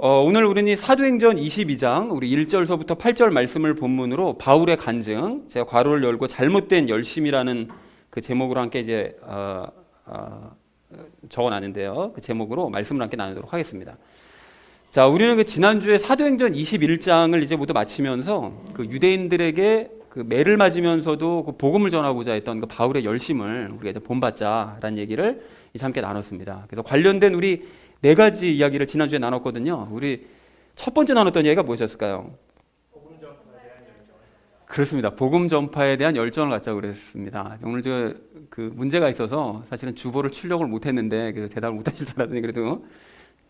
오늘 우리는 사도행전 22장 우리 1절서부터 8절 말씀을 본문으로 바울의 간증, 제가 괄호를 열고 잘못된 열심이라는 그 제목으로 함께 이제 적어놨는데요. 그 제목으로 말씀을 함께 나누도록 하겠습니다. 자, 우리는 그 지난주에 사도행전 21장을 이제 모두 마치면서 그 유대인들에게 그 매를 맞으면서도 그 복음을 전하고자 했던 그 바울의 열심을 우리가 이제 본받자라는 얘기를 이제 함께 나눴습니다. 그래서 관련된 우리 네 가지 이야기를 지난주에 나눴거든요. 우리 첫 번째 나눴던 이야기가 무엇이었을까요? 복음 전파에 대한 열정. 그렇습니다. 복음 전파에 대한 열정을 갖자고 그랬습니다. 오늘 그 문제가 있어서 사실은 주보를 출력을 못했는데 그래서 대답을 못하실 줄 알았더니 그래도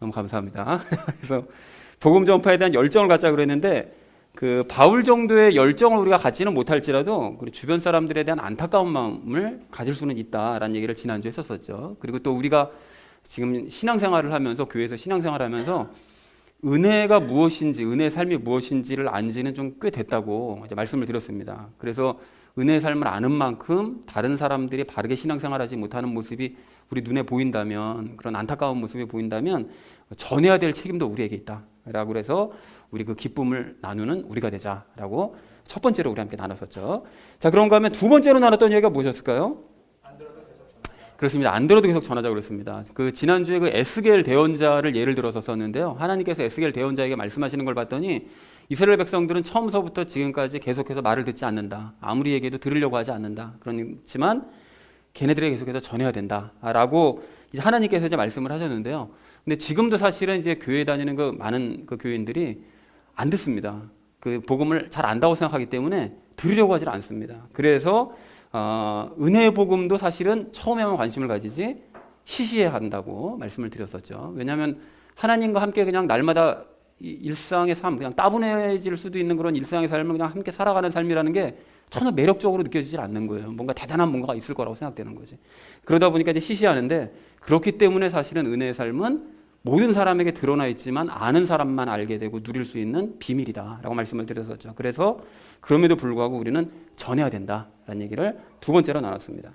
너무 감사합니다. 그래서 복음 전파에 대한 열정을 갖자고 그랬는데 그 바울 정도의 열정을 우리가 갖지는 못할지라도 우리 주변 사람들에 대한 안타까운 마음을 가질 수는 있다라는 얘기를 지난주에 했었었죠. 그리고 또 우리가 지금 신앙생활을 하면서 교회에서 신앙생활을 하면서 은혜가 무엇인지, 은혜의 삶이 무엇인지를 안 지는 좀 꽤 됐다고 이제 말씀을 드렸습니다. 그래서 은혜의 삶을 아는 만큼 다른 사람들이 바르게 신앙생활하지 못하는 모습이 우리 눈에 보인다면, 그런 안타까운 모습이 보인다면 전해야 될 책임도 우리에게 있다라고 그래서 우리 그 기쁨을 나누는 우리가 되자라고 첫 번째로 우리 함께 나눴었죠. 자, 그런가 하면 두 번째로 나눴던 얘기가 무엇이었을까요? 그렇습니다. 안 들어도 계속 전하자고 그랬습니다. 그 지난주에 그 에스겔 대언자를 예를 들어서 썼는데요. 하나님께서 에스겔 대언자에게 말씀하시는 걸 봤더니 이스라엘 백성들은 처음서부터 지금까지 계속해서 말을 듣지 않는다. 아무리 얘기해도 들으려고 하지 않는다. 그렇지만 걔네들에게 계속해서 전해야 된다라고 이제 하나님께서 이제 말씀을 하셨는데요. 근데 지금도 사실은 이제 교회 다니는 그 많은 그 교인들이 안 듣습니다. 그 복음을 잘 안다고 생각하기 때문에 들으려고 하지 않습니다. 그래서 은혜의 복음도 사실은 처음에만 관심을 가지지 시시해야 한다고 말씀을 드렸었죠. 왜냐하면 하나님과 함께 그냥 날마다 일상의 삶, 그냥 따분해질 수도 있는 그런 일상의 삶을 그냥 함께 살아가는 삶이라는 게 전혀 매력적으로 느껴지질 않는 거예요. 뭔가 대단한 뭔가가 있을 거라고 생각되는 거지. 그러다 보니까 이제 시시하는데, 그렇기 때문에 사실은 은혜의 삶은 모든 사람에게 드러나 있지만 아는 사람만 알게 되고 누릴 수 있는 비밀이다라고 말씀을 드렸었죠. 그래서 그럼에도 불구하고 우리는 전해야 된다라는 얘기를 두 번째로 나눴습니다.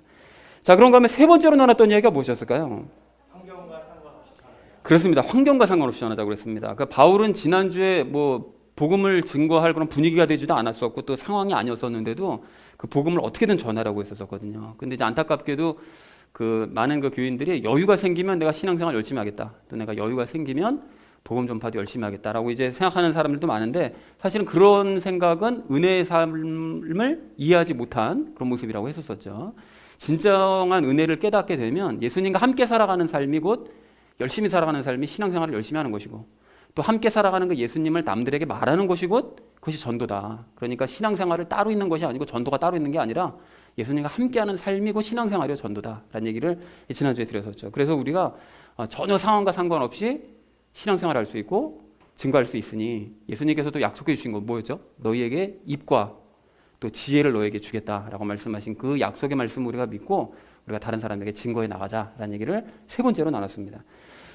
자, 그런가 하면 세 번째로 나눴던 얘기가 무엇이었을까요? 환경과 상관없이 살아야. 그렇습니다. 환경과 상관없이 전하자고 그랬습니다. 그러니까 바울은 지난주에 뭐 복음을 증거할 그런 분위기가 되지도 않았었고 또 상황이 아니었었는데도 그 복음을 어떻게든 전하라고 했었거든요. 근데 이제 안타깝게도 그 많은 그 교인들이 여유가 생기면 내가 신앙생활 열심히 하겠다, 또 내가 여유가 생기면 복음 전파도 열심히 하겠다라고 이제 생각하는 사람들도 많은데, 사실은 그런 생각은 은혜의 삶을 이해하지 못한 그런 모습이라고 했었었죠. 진정한 은혜를 깨닫게 되면 예수님과 함께 살아가는 삶이 곧 열심히 살아가는 삶이 신앙생활을 열심히 하는 것이고, 또 함께 살아가는 그 예수님을 남들에게 말하는 것이 곧 그것이 전도다. 그러니까 신앙생활을 따로 있는 것이 아니고 전도가 따로 있는 게 아니라 예수님과 함께하는 삶이고 신앙생활이요 전도다라는 얘기를 지난주에 드렸었죠. 그래서 우리가 전혀 상황과 상관없이 신앙생활을 할 수 있고 증거할 수 있으니 예수님께서도 약속해 주신 건 뭐였죠? 너희에게 입과 또 지혜를 너에게 주겠다라고 말씀하신 그 약속의 말씀을 우리가 믿고 우리가 다른 사람에게 증거해 나가자라는 얘기를 세 번째로 나눴습니다.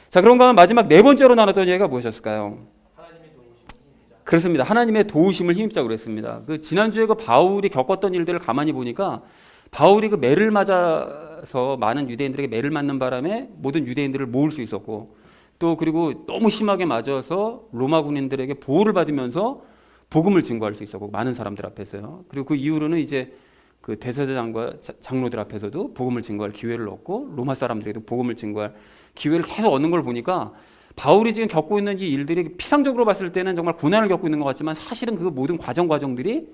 자, 그런가 하면 마지막 네 번째로 나눴던 얘기가 무엇이었을까요? 하나님의 도우심을 힘입자. 그렇습니다. 하나님의 도우심을 힘입자고 그랬습니다. 그 지난주에 그 바울이 겪었던 일들을 가만히 보니까 바울이 그 매를 맞아서 많은 유대인들에게 매를 맞는 바람에 모든 유대인들을 모을 수 있었고, 또 그리고 너무 심하게 맞아서 로마 군인들에게 보호를 받으면서 복음을 증거할 수 있었고, 많은 사람들 앞에서요. 그리고 그 이후로는 이제 그 대제사장과 장로들 앞에서도 복음을 증거할 기회를 얻고 로마 사람들에게도 복음을 증거할 기회를 계속 얻는 걸 보니까 바울이 지금 겪고 있는 이 일들이 피상적으로 봤을 때는 정말 고난을 겪고 있는 것 같지만 사실은 그 모든 과정들이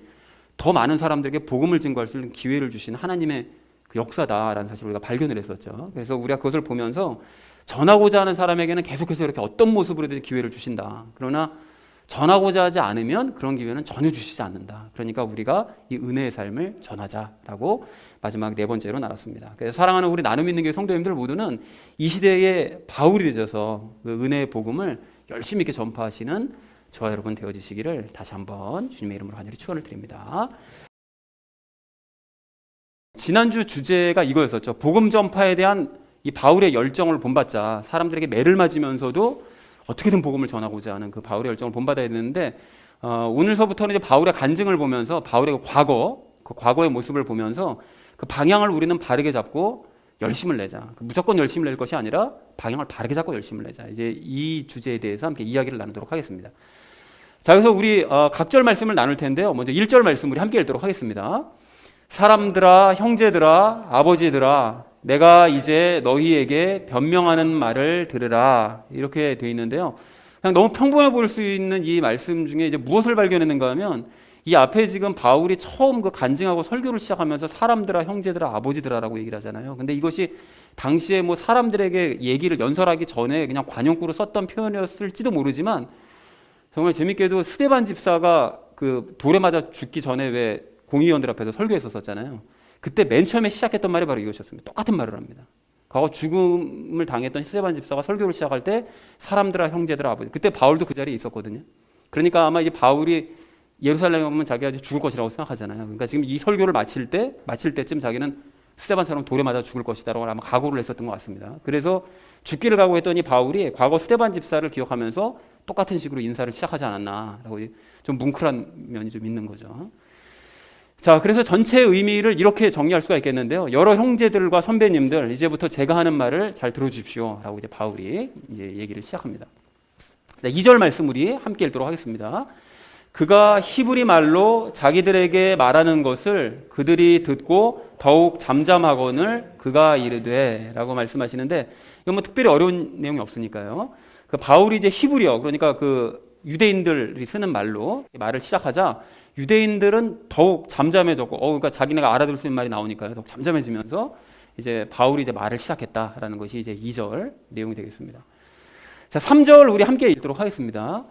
더 많은 사람들에게 복음을 증거할 수 있는 기회를 주신 하나님의 그 역사다라는 사실을 우리가 발견을 했었죠. 그래서 우리가 그것을 보면서 전하고자 하는 사람에게는 계속해서 이렇게 어떤 모습으로든 기회를 주신다. 그러나 전하고자 하지 않으면 그런 기회는 전혀 주시지 않는다. 그러니까 우리가 이 은혜의 삶을 전하자라고 마지막 네 번째로 나눴습니다. 그래서 사랑하는 우리 나눔 있는 교회 성도님들 모두는 이 시대에 바울이 되셔서 그 은혜의 복음을 열심히 있게 전파하시는 저와 여러분 되어주시기를 다시 한번 주님의 이름으로 간절히 축원을 드립니다. 지난주 주제가 이거였었죠. 복음 전파에 대한 이 바울의 열정을 본받자. 사람들에게 매를 맞으면서도 어떻게든 복음을 전하고자 하는 그 바울의 열정을 본받아야 되는데, 오늘서부터는 이제 바울의 간증을 보면서 바울의 그 과거의 모습을 보면서 그 방향을 우리는 바르게 잡고 열심을 내자. 무조건 열심을 낼 것이 아니라 방향을 바르게 잡고 열심을 내자. 이제 이 주제에 대해서 함께 이야기를 나누도록 하겠습니다. 자, 그래서 우리 각절 말씀을 나눌 텐데요. 먼저 1절 말씀 우리 함께 읽도록 하겠습니다. 사람들아, 형제들아, 아버지들아, 내가 이제 너희에게 변명하는 말을 들으라. 이렇게 되어 있는데요. 그냥 너무 평범해 보일 수 있는 이 말씀 중에 이제 무엇을 발견했는가 하면 이 앞에 지금 바울이 처음 그 간증하고 설교를 시작하면서 사람들아, 형제들아, 아버지들아라고 얘기를 하잖아요. 근데 이것이 당시에 뭐 사람들에게 얘기를 연설하기 전에 그냥 관용구로 썼던 표현이었을지도 모르지만 정말 재밌게도 스데반 집사가 그 돌에 맞아 죽기 전에 왜 공의원들 앞에서 설교했었잖아요. 그때 맨 처음에 시작했던 말이 바로 이것이었습니다. 똑같은 말을 합니다. 과거 죽음을 당했던 스데반 집사가 설교를 시작할 때 사람들아, 형제들아, 아버지. 그때 바울도 그 자리에 있었거든요. 그러니까 아마 이제 바울이 예루살렘에 오면 자기가 죽을 것이라고 생각하잖아요. 그러니까 지금 이 설교를 마칠 때쯤 자기는 스데반처럼 돌에 맞아 죽을 것이다라고 아마 각오를 했었던 것 같습니다. 그래서 죽기를 각오했더니 바울이 과거 스데반 집사를 기억하면서 똑같은 식으로 인사를 시작하지 않았나라고 좀 뭉클한 면이 좀 있는 거죠. 자, 그래서 전체 의미를 이렇게 정리할 수가 있겠는데요. 여러 형제들과 선배님들, 이제부터 제가 하는 말을 잘 들어주십시오라고 이제 바울이 얘기를 시작합니다. 2절 말씀 우리 함께 읽도록 하겠습니다. 그가 히브리 말로 자기들에게 말하는 것을 그들이 듣고 더욱 잠잠하거늘 그가 이르되 라고 말씀하시는데 이건 뭐 특별히 어려운 내용이 없으니까요. 그 바울이 이제 히브리어, 그러니까 그 유대인들이 쓰는 말로 말을 시작하자 유대인들은 더욱 잠잠해졌고, 그러니까 자기네가 알아들 수 있는 말이 나오니까요. 더욱 잠잠해지면서 이제 바울이 이제 말을 시작했다라는 것이 이제 2절 내용이 되겠습니다. 자, 3절 우리 함께 읽도록 하겠습니다.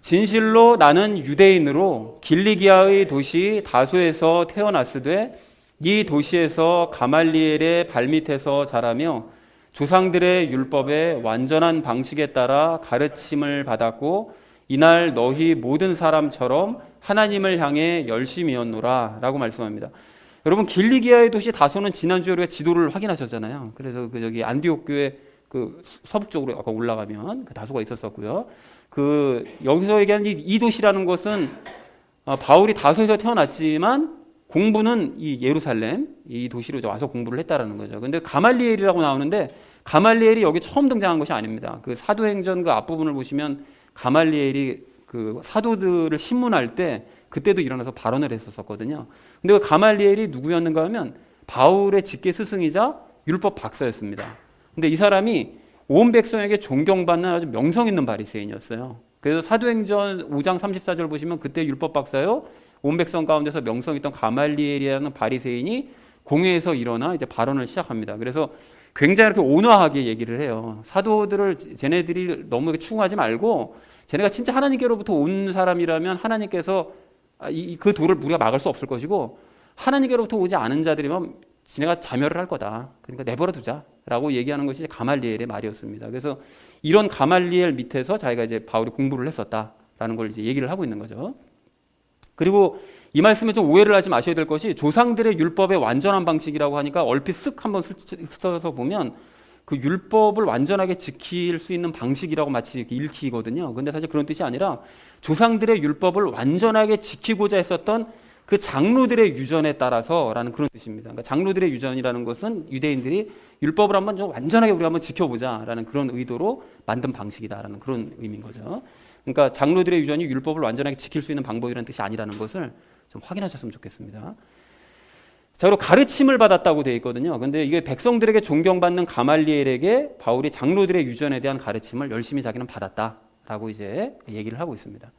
진실로 나는 유대인으로 길리기아의 도시 다소에서 태어났으되 이 도시에서 가말리엘의 발밑에서 자라며 조상들의 율법의 완전한 방식에 따라 가르침을 받았고 이날 너희 모든 사람처럼 하나님을 향해 열심이었노라 라고 말씀합니다. 여러분, 길리기아의 도시 다소는 지난주에 우리가 지도를 확인하셨잖아요. 그래서 그 저기 안디옥 교회 그 서북쪽으로 아까 올라가면 그 다소가 있었었고요. 그 여기서 얘기하는 이 도시라는 것은 바울이 다소에서 태어났지만 공부는 이 예루살렘 이 도시로 와서 공부를 했다라는 거죠. 근데 가말리엘이라고 나오는데 가말리엘이 여기 처음 등장한 것이 아닙니다. 그 사도행전 그 앞부분을 보시면 가말리엘이 그 사도들을 신문할 때 그때도 일어나서 발언을 했었거든요. 근데 그 가말리엘이 누구였는가 하면 바울의 직계 스승이자 율법 박사였습니다. 근데 이 사람이 온 백성에게 존경받는 아주 명성 있는 바리새인이었어요. 그래서 사도행전 5장 34절 보시면 그때 율법 박사요 온 백성 가운데서 명성 있던 가말리엘이라는 바리새인이 공회에서 일어나 이제 발언을 시작합니다. 그래서 굉장히 이렇게 온화하게 얘기를 해요. 사도들을 쟤네들이 너무 추궁하지 말고 쟤네가 진짜 하나님께로부터 온 사람이라면 하나님께서 그 도를 우리가 막을 수 없을 것이고 하나님께로부터 오지 않은 자들이면 지네가 자멸을 할 거다. 그러니까 내버려 두자라고 얘기하는 것이 가말리엘의 말이었습니다. 그래서 이런 가말리엘 밑에서 자기가 이제 바울이 공부를 했었다라는 걸 이제 얘기를 하고 있는 거죠. 그리고 이 말씀에 좀 오해를 하지 마셔야 될 것이 조상들의 율법의 완전한 방식이라고 하니까 얼핏 쓱 한번 써서 보면 그 율법을 완전하게 지킬 수 있는 방식이라고 마치 이렇게 읽히거든요. 근데 사실 그런 뜻이 아니라 조상들의 율법을 완전하게 지키고자 했었던 그 장로들의 유전에 따라서라는 그런 뜻입니다. 그러니까 장로들의 유전이라는 것은 유대인들이 율법을 한번 좀 완전하게 우리 한번 지켜보자라는 그런 의도로 만든 방식이다라는 그런 의미인 거죠. 그러니까 장로들의 유전이 율법을 완전하게 지킬 수 있는 방법이라는 뜻이 아니라는 것을 좀 확인하셨으면 좋겠습니다. 자, 그리고 가르침을 받았다고 되어 있거든요. 근데 이게 백성들에게 존경받는 가말리엘에게 바울이 장로들의 유전에 대한 가르침을 열심히 자기는 받았다라고 이제 얘기를 하고 있습니다.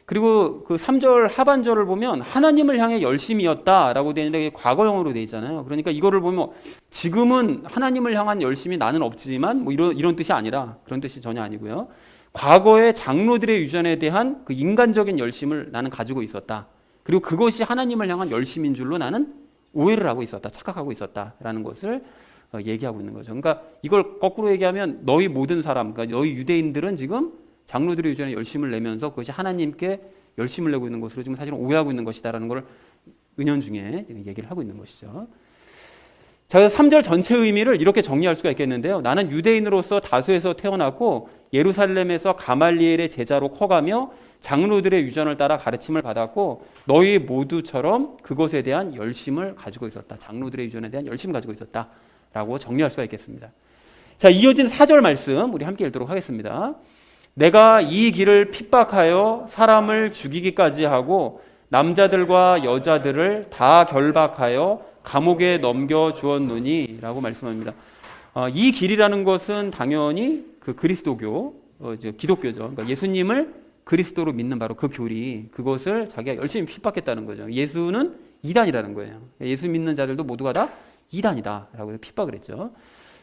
그리고 그 3절 하반절을 보면 하나님을 향해 열심이었다라고 되어 있는데 과거형으로 되어 있잖아요. 그러니까 이거를 보면 지금은 하나님을 향한 열심이 나는 없지만 뭐 이런 뜻이 아니라 그런 뜻이 전혀 아니고요. 과거의 장로들의 유전에 대한 그 인간적인 열심을 나는 가지고 있었다. 그리고 그것이 하나님을 향한 열심인 줄로 나는 오해를 하고 있었다. 착각하고 있었다라는 것을 얘기하고 있는 거죠. 그러니까 이걸 거꾸로 얘기하면 너희 모든 사람, 그러니까 너희 유대인들은 지금 장로들의 유전에 열심을 내면서 그것이 하나님께 열심을 내고 있는 것으로 지금 사실은 오해하고 있는 것이다라는 걸 은연중에 지금 얘기를 하고 있는 것이죠. 자, 그래서 3절 전체 의미를 이렇게 정리할 수가 있겠는데요. 나는 유대인으로서 다소에서 태어났고 예루살렘에서 가말리엘의 제자로 커가며 장로들의 유전을 따라 가르침을 받았고 너희 모두처럼 그것에 대한 열심을 가지고 있었다. 장로들의 유전에 대한 열심을 가지고 있었다라고 라고 정리할 수가 있겠습니다. 자, 이어진 4절 말씀 우리 함께 읽도록 하겠습니다. 내가 이 길을 핍박하여 사람을 죽이기까지 하고 남자들과 여자들을 다 결박하여 감옥에 넘겨주었노니 라고 말씀합니다. 이 길이라는 것은 당연히 그 그리스도교, 기독교죠. 그러니까 예수님을 그리스도로 믿는 바로 그 교리, 그것을 자기가 열심히 핍박했다는 거죠. 예수는 이단이라는 거예요. 예수 믿는 자들도 모두가 다 이단이다 라고 핍박을 했죠.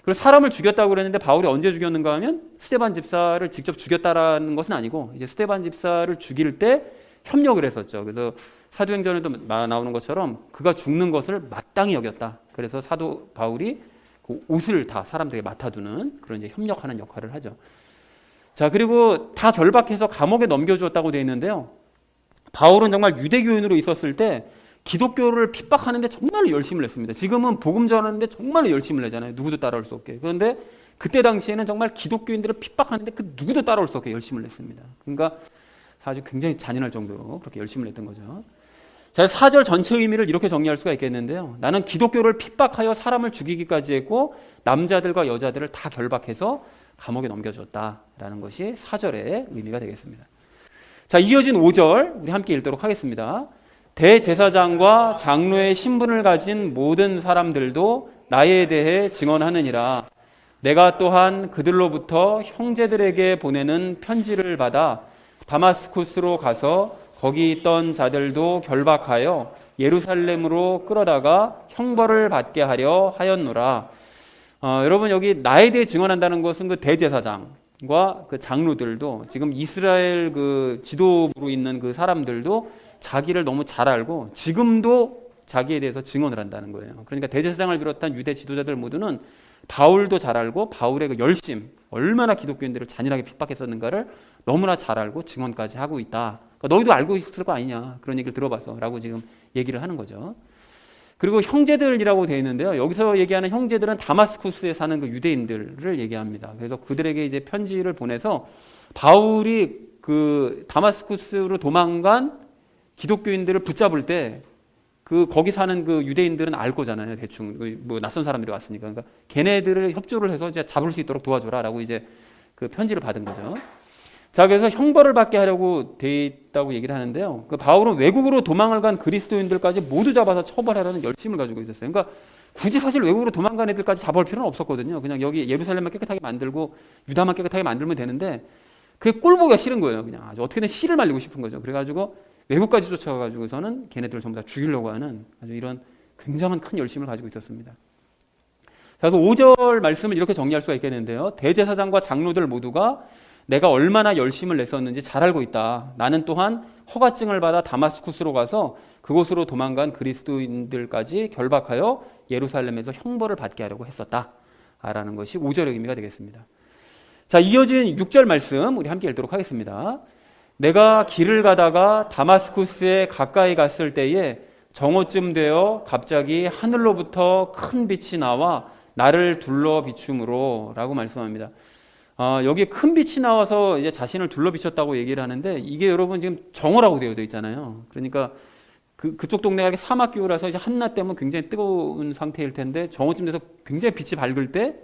그리고 사람을 죽였다고 그랬는데 바울이 언제 죽였는가 하면 스데반 집사를 직접 죽였다라는 것은 아니고 이제 스데반 집사를 죽일 때 협력을 했었죠. 그래서 사도행전에도 나오는 것처럼 그가 죽는 것을 마땅히 여겼다. 그래서 사도 바울이 그 옷을 다 사람들에게 맡아두는 그런 이제 협력하는 역할을 하죠. 자, 그리고 다 결박해서 감옥에 넘겨주었다고 되어 있는데요. 바울은 정말 유대교인으로 있었을 때 기독교를 핍박하는데 정말로 열심을 했습니다. 지금은 복음 전하는데 정말로 열심을 내잖아요. 누구도 따라올 수 없게. 그런데 그때 당시에는 정말 기독교인들을 핍박하는데 그 누구도 따라올 수 없게 열심을 냈습니다. 그러니까 아주 굉장히 잔인할 정도로 그렇게 열심을 냈던 거죠. 자, 4절 전체 의미를 이렇게 정리할 수가 있겠는데요. 나는 기독교를 핍박하여 사람을 죽이기까지 했고 남자들과 여자들을 다 결박해서 감옥에 넘겨줬다라는 것이 4절의 의미가 되겠습니다. 자, 이어진 5절 우리 함께 읽도록 하겠습니다. 대제사장과 장로의 신분을 가진 모든 사람들도 나에 대해 증언하느니라. 내가 또한 그들로부터 형제들에게 보내는 편지를 받아 다마스쿠스로 가서 거기 있던 자들도 결박하여 예루살렘으로 끌어다가 형벌을 받게 하려 하였노라. 여러분, 여기 나에 대해 증언한다는 것은 그 대제사장과 그 장로들도 지금 이스라엘 그 지도부로 있는 그 사람들도 자기를 너무 잘 알고 지금도 자기에 대해서 증언을 한다는 거예요. 그러니까 대제사장을 비롯한 유대 지도자들 모두는 바울도 잘 알고 바울의 그 열심, 얼마나 기독교인들을 잔인하게 핍박했었는가를 너무나 잘 알고 증언까지 하고 있다. 그러니까 너희도 알고 있을 거 아니냐, 그런 얘기를 들어봤어 라고 지금 얘기를 하는 거죠. 그리고 형제들이라고 되어 있는데요. 여기서 얘기하는 형제들은 다마스쿠스에 사는 그 유대인들을 얘기합니다. 그래서 그들에게 이제 편지를 보내서 바울이 그 다마스쿠스로 도망간 기독교인들을 붙잡을 때 그 거기 사는 그 유대인들은 알 거잖아요. 대충 뭐 낯선 사람들이 왔으니까. 그러니까 걔네들을 협조를 해서 이제 잡을 수 있도록 도와줘라라고 이제 그 편지를 받은 거죠. 자, 그래서 형벌을 받게 하려고 돼 있다고 얘기를 하는데요. 그 바울은 외국으로 도망을 간 그리스도인들까지 모두 잡아서 처벌하라는 열심을 가지고 있었어요. 그러니까 굳이 사실 외국으로 도망간 애들까지 잡아올 필요는 없었거든요. 그냥 여기 예루살렘만 깨끗하게 만들고 유다만 깨끗하게 만들면 되는데 그게 꼴보기가 싫은 거예요. 그냥 아주 어떻게든 씨를 말리고 싶은 거죠. 그래가지고 외국까지 쫓아가가지고서는 걔네들을 전부 다 죽이려고 하는 아주 이런 굉장한 큰 열심을 가지고 있었습니다. 그래서 5절 말씀을 이렇게 정리할 수가 있겠는데요. 대제사장과 장로들 모두가 내가 얼마나 열심을 냈었는지 잘 알고 있다. 나는 또한 허가증을 받아 다마스쿠스로 가서 그곳으로 도망간 그리스도인들까지 결박하여 예루살렘에서 형벌을 받게 하려고 했었다. 라는 것이 5절의 의미가 되겠습니다. 자, 이어진 6절 말씀 우리 함께 읽도록 하겠습니다. 내가 길을 가다가 다마스쿠스에 가까이 갔을 때에 정오쯤 되어 갑자기 하늘로부터 큰 빛이 나와 나를 둘러 비춤으로 라고 말씀합니다. 여기 큰 빛이 나와서 이제 자신을 둘러 비쳤다고 얘기를 하는데 이게 여러분 지금 정오라고 되어져 있잖아요. 그러니까 그쪽 동네가 이렇게 사막 기후라서 이제 한낮 되면 굉장히 뜨거운 상태일 텐데 정오쯤 돼서 굉장히 빛이 밝을 때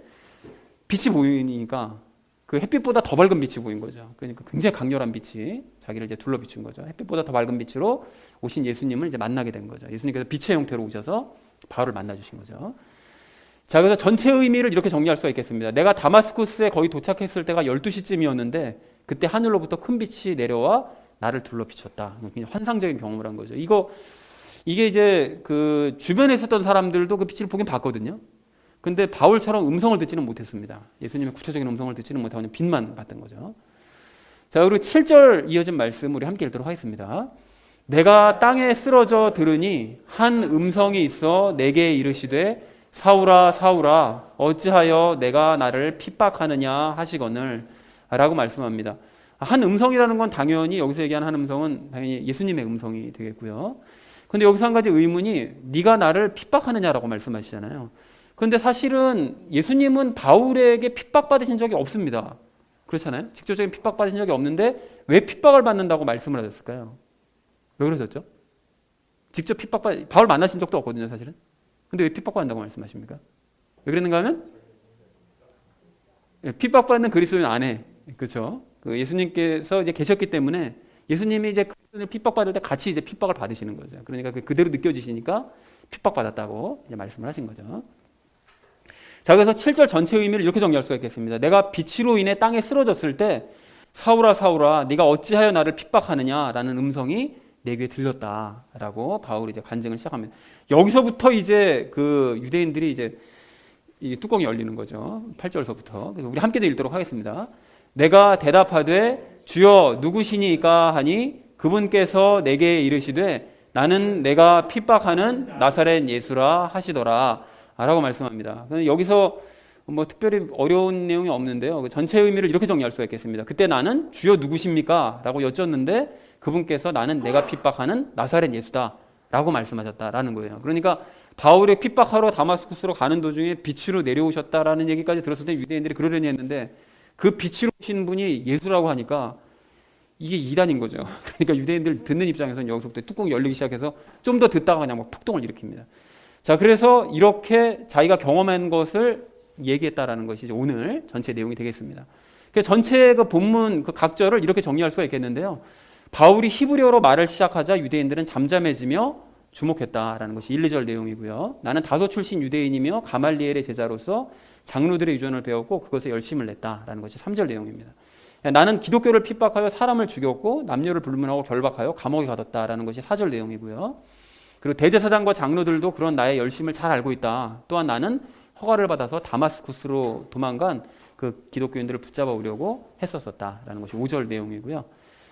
빛이 보이니까 그 햇빛보다 더 밝은 빛이 보인 거죠. 그러니까 굉장히 강렬한 빛이 자기를 이제 둘러 비춘 거죠. 햇빛보다 더 밝은 빛으로 오신 예수님을 이제 만나게 된 거죠. 예수님께서 빛의 형태로 오셔서 바울을 만나 주신 거죠. 자, 그래서 전체 의미를 이렇게 정리할 수가 있겠습니다. 내가 다마스쿠스에 거의 도착했을 때가 12시쯤이었는데 그때 하늘로부터 큰 빛이 내려와 나를 둘러 비췄다. 굉장히 환상적인 경험을 한 거죠. 이게 이제 그 주변에 있었던 사람들도 그 빛을 보긴 봤거든요. 근데 바울처럼 음성을 듣지는 못했습니다. 예수님의 구체적인 음성을 듣지는 못하고 그냥 빛만 봤던 거죠. 자, 그리고 7절 이어진 말씀 우리 함께 읽도록 하겠습니다. 내가 땅에 쓰러져 들으니 한 음성이 있어 내게 이르시되 사울아 사울아 어찌하여 내가 나를 핍박하느냐 하시거늘 라고 말씀합니다. 한 음성이라는 건 당연히 여기서 얘기하는 한 음성은 당연히 예수님의 음성이 되겠고요. 근데 여기서 한 가지 의문이 네가 나를 핍박하느냐라고 말씀하시잖아요. 그런데 사실은 예수님은 바울에게 핍박받으신 적이 없습니다. 그렇잖아요. 직접적인 핍박받으신 적이 없는데 왜 핍박을 받는다고 말씀을 하셨을까요? 왜 그러셨죠? 직접 바울 만나신 적도 없거든요, 사실은. 근데 왜 핍박받는다고 말씀하십니까? 왜 그랬는가 하면 핍박받는 그리스도인 안에, 그렇죠? 그 예수님께서 이제 계셨기 때문에 예수님이 이제 그리스도인을 핍박받을 때 같이 이제 핍박을 받으시는 거죠. 그러니까 그대로 느껴지시니까 핍박받았다고 이제 말씀을 하신 거죠. 자, 그래서 7절 전체 의미를 이렇게 정리할 수가 있겠습니다. 내가 빛으로 인해 땅에 쓰러졌을 때 사울아 사울아 네가 어찌하여 나를 핍박하느냐라는 음성이 내 귀에 들렸다라고 바울이 이제 간증을 시작합니다. 여기서부터 이제 그 유대인들이 이제 이 뚜껑이 열리는 거죠. 8절서부터. 그래서 우리 함께 읽도록 하겠습니다. 내가 대답하되 주여 누구시니까 하니 그분께서 내게 이르시되 나는 내가 핍박하는 나사렛 예수라 하시더라 라고 말씀합니다. 여기서 뭐 특별히 어려운 내용이 없는데요. 전체 의미를 이렇게 정리할 수가 있겠습니다. 그때 나는 주여 누구십니까? 라고 여쭸는데 그분께서 나는 내가 핍박하는 나사렛 예수다 라고 말씀하셨다라는 거예요. 그러니까 바울이 핍박하러 다마스쿠스로 가는 도중에 빛으로 내려오셨다라는 얘기까지 들었을 때 유대인들이 그러려니 했는데 그 빛으로 오신 분이 예수라고 하니까 이게 이단인 거죠. 그러니까 유대인들 듣는 입장에서는 여기서부터 뚜껑이 열리기 시작해서 좀 더 듣다가 그냥 막 폭동을 일으킵니다. 자, 그래서 이렇게 자기가 경험한 것을 얘기했다라는 것이 이제 오늘 전체 내용이 되겠습니다. 그래서 전체 그 본문 그 각절을 이렇게 정리할 수가 있겠는데요. 바울이 히브리어로 말을 시작하자 유대인들은 잠잠해지며 주목했다라는 것이 1, 2절 내용이고요. 나는 다소 출신 유대인이며 가말리엘의 제자로서 장로들의 유전을 배웠고 그것에 열심을 냈다라는 것이 3절 내용입니다. 나는 기독교를 핍박하여 사람을 죽였고 남녀를 불문하고 결박하여 감옥에 가뒀다라는 것이 4절 내용이고요. 그리고 대제사장과 장로들도 그런 나의 열심을 잘 알고 있다. 또한 나는 허가를 받아서 다마스쿠스로 도망간 그 기독교인들을 붙잡아 오려고 했었다라는 것이 5절 내용이고요.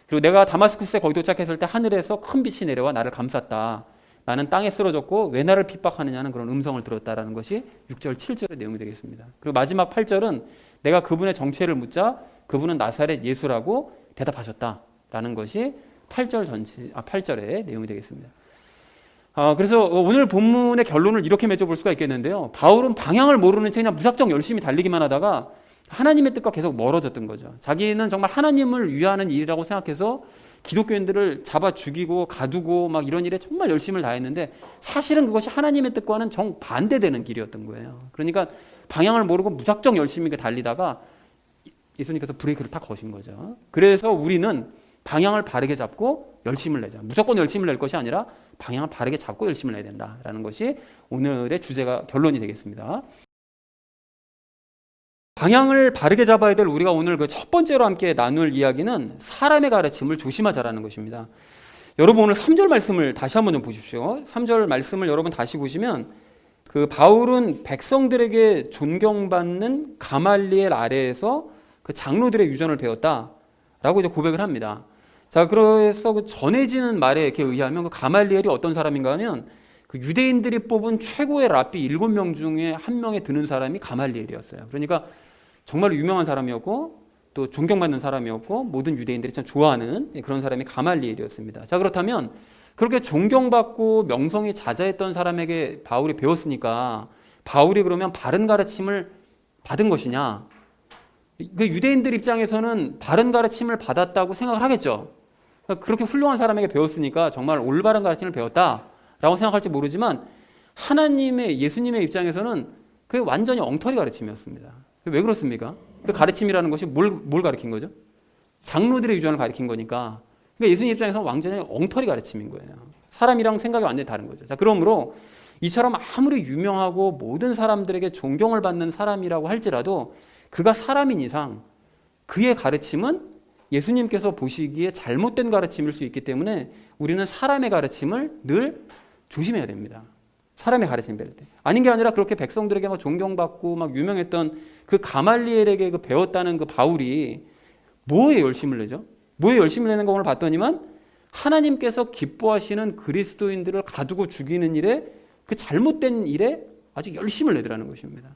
그리고 내가 다마스쿠스에 거의 도착했을 때 하늘에서 큰 빛이 내려와 나를 감쌌다. 나는 땅에 쓰러졌고 왜 나를 핍박하느냐는 그런 음성을 들었다라는 것이 6절, 7절의 내용이 되겠습니다. 그리고 마지막 8절은 내가 그분의 정체를 묻자 그분은 나사렛 예수라고 대답하셨다라는 것이 8절의 내용이 되겠습니다. 그래서 오늘 본문의 결론을 이렇게 맺어볼 수가 있겠는데요. 바울은 방향을 모르는 채 그냥 무작정 열심히 달리기만 하다가 하나님의 뜻과 계속 멀어졌던 거죠. 자기는 정말 하나님을 위하는 일이라고 생각해서 기독교인들을 잡아 죽이고 가두고 막 이런 일에 정말 열심을 다했는데 사실은 그것이 하나님의 뜻과는 정반대되는 길이었던 거예요. 그러니까 방향을 모르고 무작정 열심히 달리다가 예수님께서 브레이크를 탁 거신 거죠. 그래서 우리는 방향을 바르게 잡고 열심을 내자. 무조건 열심을 낼 것이 아니라 방향을 바르게 잡고 열심을 내야 된다라는 것이 오늘의 주제가 결론이 되겠습니다. 방향을 바르게 잡아야 될 우리가 오늘 그 첫 번째로 함께 나눌 이야기는 사람의 가르침을 조심하자라는 것입니다. 여러분 오늘 3절 말씀을 다시 한번 좀 보십시오. 3절 말씀을 여러분 다시 보시면 그 바울은 백성들에게 존경받는 가말리엘 아래에서 그 장로들의 유전을 배웠다라고 이제 고백을 합니다. 자, 그래서 그 전해지는 말에 이렇게 의하면 그 가말리엘이 어떤 사람인가 하면 그 유대인들이 뽑은 최고의 랍비 7명 중에 한 명에 드는 사람이 가말리엘이었어요. 그러니까 정말 유명한 사람이었고 또 존경받는 사람이었고 모든 유대인들이 참 좋아하는 그런 사람이 가말리엘이었습니다. 자, 그렇다면 그렇게 존경받고 명성이 자자했던 사람에게 바울이 배웠으니까 바울이 그러면 바른 가르침을 받은 것이냐? 그 유대인들 입장에서는 바른 가르침을 받았다고 생각을 하겠죠. 그렇게 훌륭한 사람에게 배웠으니까 정말 올바른 가르침을 배웠다라고 생각할지 모르지만 하나님의 예수님의 입장에서는 그게 완전히 엉터리 가르침이었습니다. 왜 그렇습니까? 그 가르침이라는 것이 뭘 가르친 거죠? 장로들의 유전을 가르친 거니까. 그러니까 예수님 입장에서는 완전히 엉터리 가르침인 거예요. 사람이랑 생각이 완전히 다른 거죠. 자, 그러므로 이처럼 아무리 유명하고 모든 사람들에게 존경을 받는 사람이라고 할지라도 그가 사람인 이상 그의 가르침은 예수님께서 보시기에 잘못된 가르침일 수 있기 때문에 우리는 사람의 가르침을 늘 조심해야 됩니다. 사람의 가르침 배울 때. 아닌 게 아니라 그렇게 백성들에게 막 존경받고 막 유명했던 그 가말리엘에게 그 배웠다는 그 바울이 뭐에 열심을 내죠? 뭐에 열심을 내는 걸 오늘 봤더니만 하나님께서 기뻐하시는 그리스도인들을 가두고 죽이는 일에 그 잘못된 일에 아주 열심을 내더라는 것입니다.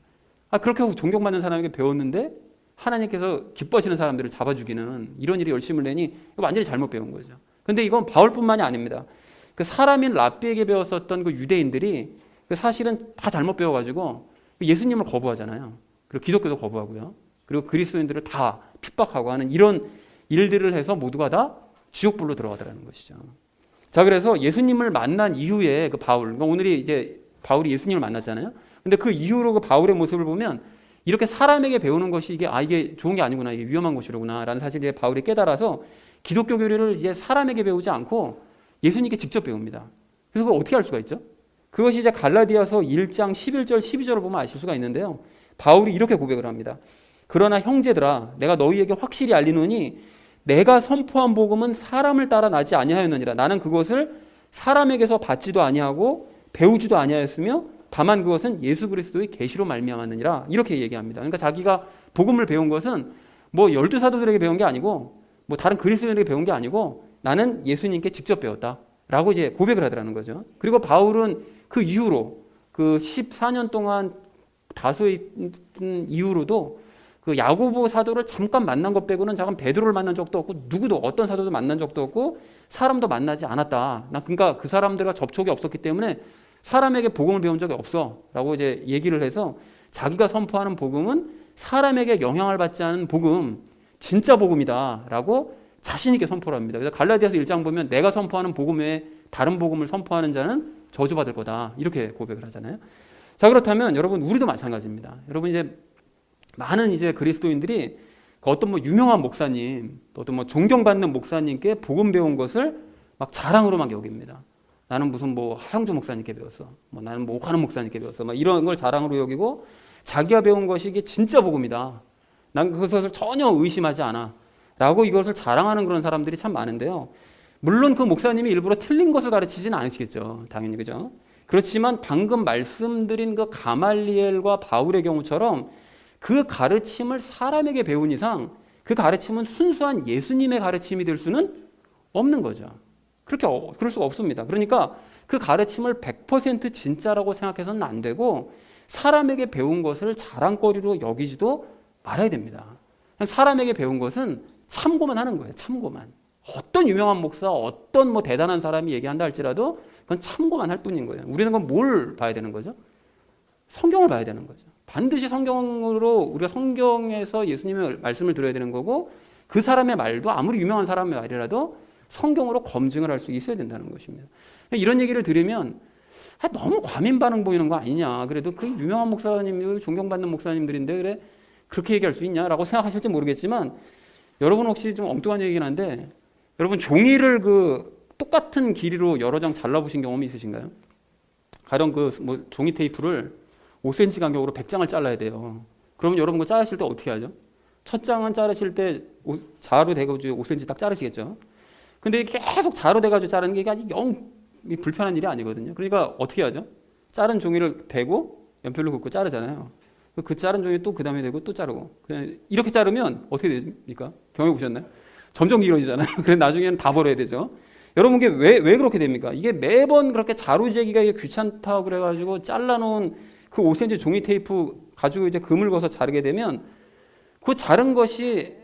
그렇게 존경받는 사람에게 배웠는데 하나님께서 기뻐하시는 사람들을 잡아 죽이는 이런 일에 열심을 내니 완전히 잘못 배운 거죠. 근데 이건 바울뿐만이 아닙니다. 그 사람인 랍비에게 배웠었던 그 유대인들이 사실은 다 잘못 배워가지고 예수님을 거부하잖아요. 그리고 기독교도 거부하고요. 그리고 그리스도인들을 다 핍박하고 하는 이런 일들을 해서 모두가 다 지옥불로 들어가더라는 것이죠. 자, 그래서 예수님을 만난 이후에 그 바울, 그러니까 오늘이 이제 바울이 예수님을 만났잖아요. 근데 그 이후로 그 바울의 모습을 보면 이렇게 사람에게 배우는 것이 이게 좋은 게 아니구나, 이게 위험한 것이로구나 라는 사실을 이제 바울이 깨달아서 기독교 교리를 이제 사람에게 배우지 않고 예수님께 직접 배웁니다. 그래서 그걸 어떻게 할 수가 있죠? 그것이 이제 갈라디아서 1장 11절 12절을 보면 아실 수가 있는데요. 바울이 이렇게 고백을 합니다. 그러나 형제들아, 내가 너희에게 확실히 알리노니 내가 선포한 복음은 사람을 따라 나지 아니하였느니라. 나는 그것을 사람에게서 받지도 아니하고 배우지도 아니하였으며 다만 그것은 예수 그리스도의 계시로 말미암았느니라. 이렇게 얘기합니다. 그러니까 자기가 복음을 배운 것은 뭐 열두 사도들에게 배운 게 아니고 뭐 다른 그리스도인에게 배운 게 아니고 나는 예수님께 직접 배웠다라고 이제 고백을 하더라는 거죠. 그리고 바울은 그 이후로 그 14년 동안 다소에 있던 이후로도 그 야고보 사도를 잠깐 만난 것 빼고는 잠깐 베드로를 만난 적도 없고 누구도 어떤 사도도 만난 적도 없고 사람도 만나지 않았다. 그러니까 그 사람들과 접촉이 없었기 때문에 사람에게 복음을 배운 적이 없어라고 이제 얘기를 해서 자기가 선포하는 복음은 사람에게 영향을 받지 않은 복음, 진짜 복음이다라고 자신 있게 선포를 합니다. 그래서 갈라디아서 1장 보면 내가 선포하는 복음 외에 다른 복음을 선포하는 자는 저주받을 거다 이렇게 고백을 하잖아요. 자, 그렇다면 여러분 우리도 마찬가지입니다. 여러분 이제 많은 이제 그리스도인들이 어떤 뭐 유명한 목사님, 어떤 뭐 존경받는 목사님께 복음 배운 것을 막 자랑으로 막 여깁니다. 나는 무슨 뭐 하영조 목사님께 배웠어. 뭐 나는 뭐 옥하는 목사님께 배웠어. 막 이런 걸 자랑으로 여기고 자기가 배운 것이 이게 진짜 복음이다. 난 그것을 전혀 의심하지 않아. 라고 이것을 자랑하는 그런 사람들이 참 많은데요. 물론 그 목사님이 일부러 틀린 것을 가르치지는 않으시겠죠. 당연히 그죠. 그렇지만 방금 말씀드린 그 가말리엘과 바울의 경우처럼 그 가르침을 사람에게 배운 이상 그 가르침은 순수한 예수님의 가르침이 될 수는 없는 거죠. 그럴 수가 없습니다. 그러니까 그 가르침을 100% 진짜라고 생각해서는 안 되고 사람에게 배운 것을 자랑거리로 여기지도 말아야 됩니다. 사람에게 배운 것은 참고만 하는 거예요. 참고만. 어떤 유명한 목사, 어떤 뭐 대단한 사람이 얘기한다 할지라도 그건 참고만 할 뿐인 거예요. 우리는 그건 뭘 봐야 되는 거죠? 성경을 봐야 되는 거죠. 반드시 성경으로 우리가 성경에서 예수님의 말씀을 들어야 되는 거고 그 사람의 말도 아무리 유명한 사람의 말이라도 성경으로 검증을 할 수 있어야 된다는 것입니다. 이런 얘기를 들으면 너무 과민 반응 보이는 거 아니냐. 그래도 그 유명한 목사님들, 존경받는 목사님들인데 그래 그렇게 얘기할 수 있냐라고 생각하실지 모르겠지만 여러분 혹시 좀 엉뚱한 얘기긴 한데 여러분 종이를 그 똑같은 길이로 여러 장 잘라보신 경험이 있으신가요? 가령 그 뭐 종이 테이프를 5cm 간격으로 100장을 잘라야 돼요. 그러면 여러분 그 자르실 때 어떻게 하죠? 첫 장은 자르실 때 자로 대가지고 5cm 딱 자르시겠죠. 근데 계속 자로 대가지고 자르는 게 아직 영 불편한 일이 아니거든요. 그러니까 어떻게 하죠? 자른 종이를 대고 연필로 긋고 자르잖아요. 그 자른 종이 또 그 다음에 대고 또 자르고 그냥 이렇게 자르면 어떻게 됩니까? 경험해 보셨나요? 점점 길어지잖아요. 그래서 나중에는 다 버려야 되죠. 여러분 이게 왜 그렇게 됩니까? 이게 매번 그렇게 자루재기가 귀찮다고 그래가지고 잘라놓은 그 5cm 종이 테이프 가지고 이제 금을 거서 자르게 되면 그 자른 것이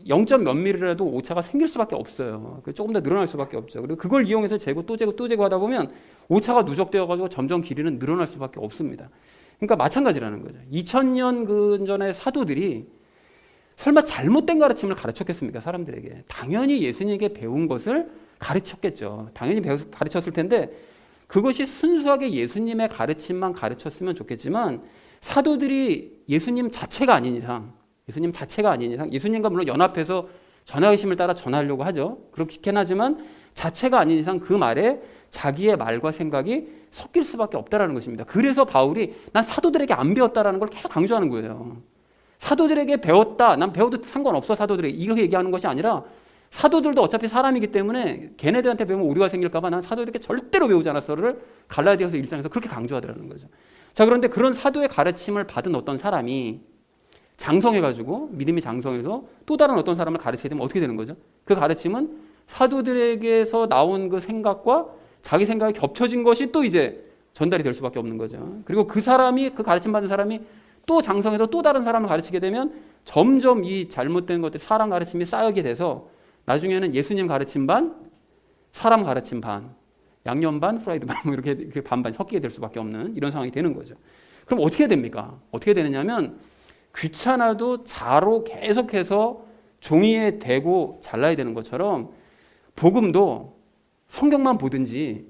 0점 몇 밀리라도 오차가 생길 수밖에 없어요. 조금 더 늘어날 수밖에 없죠. 그리고 그걸 이용해서 재고 또 재고 또 재고 하다 보면 오차가 누적되어가지고 점점 길이는 늘어날 수밖에 없습니다. 그러니까 마찬가지라는 거죠. 2000년 근전의 사도들이 설마 잘못된 가르침을 가르쳤겠습니까? 사람들에게. 당연히 예수님에게 배운 것을 가르쳤겠죠. 당연히 가르쳤을 텐데 그것이 순수하게 예수님의 가르침만 가르쳤으면 좋겠지만 사도들이 예수님 자체가 아닌 이상 예수님과 물론 연합해서 전하의심을 따라 전하려고 하죠. 그렇긴 하지만 자체가 아닌 이상 그 말에 자기의 말과 생각이 섞일 수밖에 없다라는 것입니다. 그래서 바울이 난 사도들에게 안 배웠다라는 걸 계속 강조하는 거예요. 사도들에게 배웠다. 난 배워도 상관없어 사도들에게. 이렇게 얘기하는 것이 아니라 사도들도 어차피 사람이기 때문에 걔네들한테 배우면 오류가 생길까 봐 난 사도들에게 절대로 배우지 않았어를 갈라디아서 1장에서 그렇게 강조하더라는 거죠. 자, 그런데 그런 사도의 가르침을 받은 어떤 사람이 장성해가지고 믿음이 장성해서 또 다른 어떤 사람을 가르치게 되면 어떻게 되는 거죠? 그 가르침은 사도들에게서 나온 그 생각과 자기 생각이 겹쳐진 것이 또 이제 전달이 될 수밖에 없는 거죠. 그리고 그 사람이 그 가르침 받은 사람이 또 장성해서 또 다른 사람을 가르치게 되면 점점 이 잘못된 것들 사람 가르침이 쌓이게 돼서 나중에는 예수님 가르침 반, 사람 가르침 반, 양념 반, 프라이드 반 뭐 이렇게 반반 섞이게 될 수밖에 없는 이런 상황이 되는 거죠. 그럼 어떻게 됩니까? 어떻게 되느냐면 귀찮아도 자로 계속해서 종이에 대고 잘라야 되는 것처럼 복음도 성경만 보든지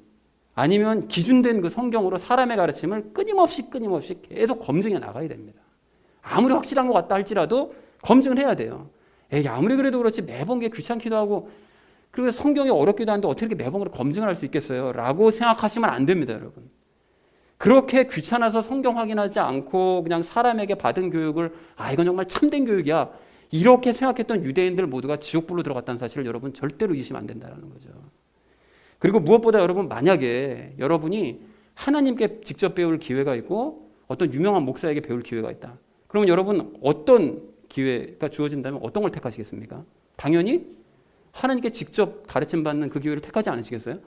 아니면 기준된 그 성경으로 사람의 가르침을 끊임없이 계속 검증해 나가야 됩니다. 아무리 확실한 것 같다 할지라도 검증을 해야 돼요. 에이, 아무리 그래도 그렇지 매번 게 귀찮기도 하고 그리고 성경이 어렵기도 한데 어떻게 이렇게 매번 검증을 할 수 있겠어요? 라고 생각하시면 안 됩니다, 여러분. 그렇게 귀찮아서 성경 확인하지 않고 그냥 사람에게 받은 교육을 이건 정말 참된 교육이야. 이렇게 생각했던 유대인들 모두가 지옥불로 들어갔다는 사실을 여러분 절대로 잊으시면 안 된다는 거죠. 그리고 무엇보다 여러분 만약에 여러분이 하나님께 직접 배울 기회가 있고 어떤 유명한 목사에게 배울 기회가 있다. 그러면 여러분 어떤 기회가 주어진다면 어떤 걸 택하시겠습니까? 당연히 하나님께 직접 가르침 받는 그 기회를 택하지 않으시겠어요?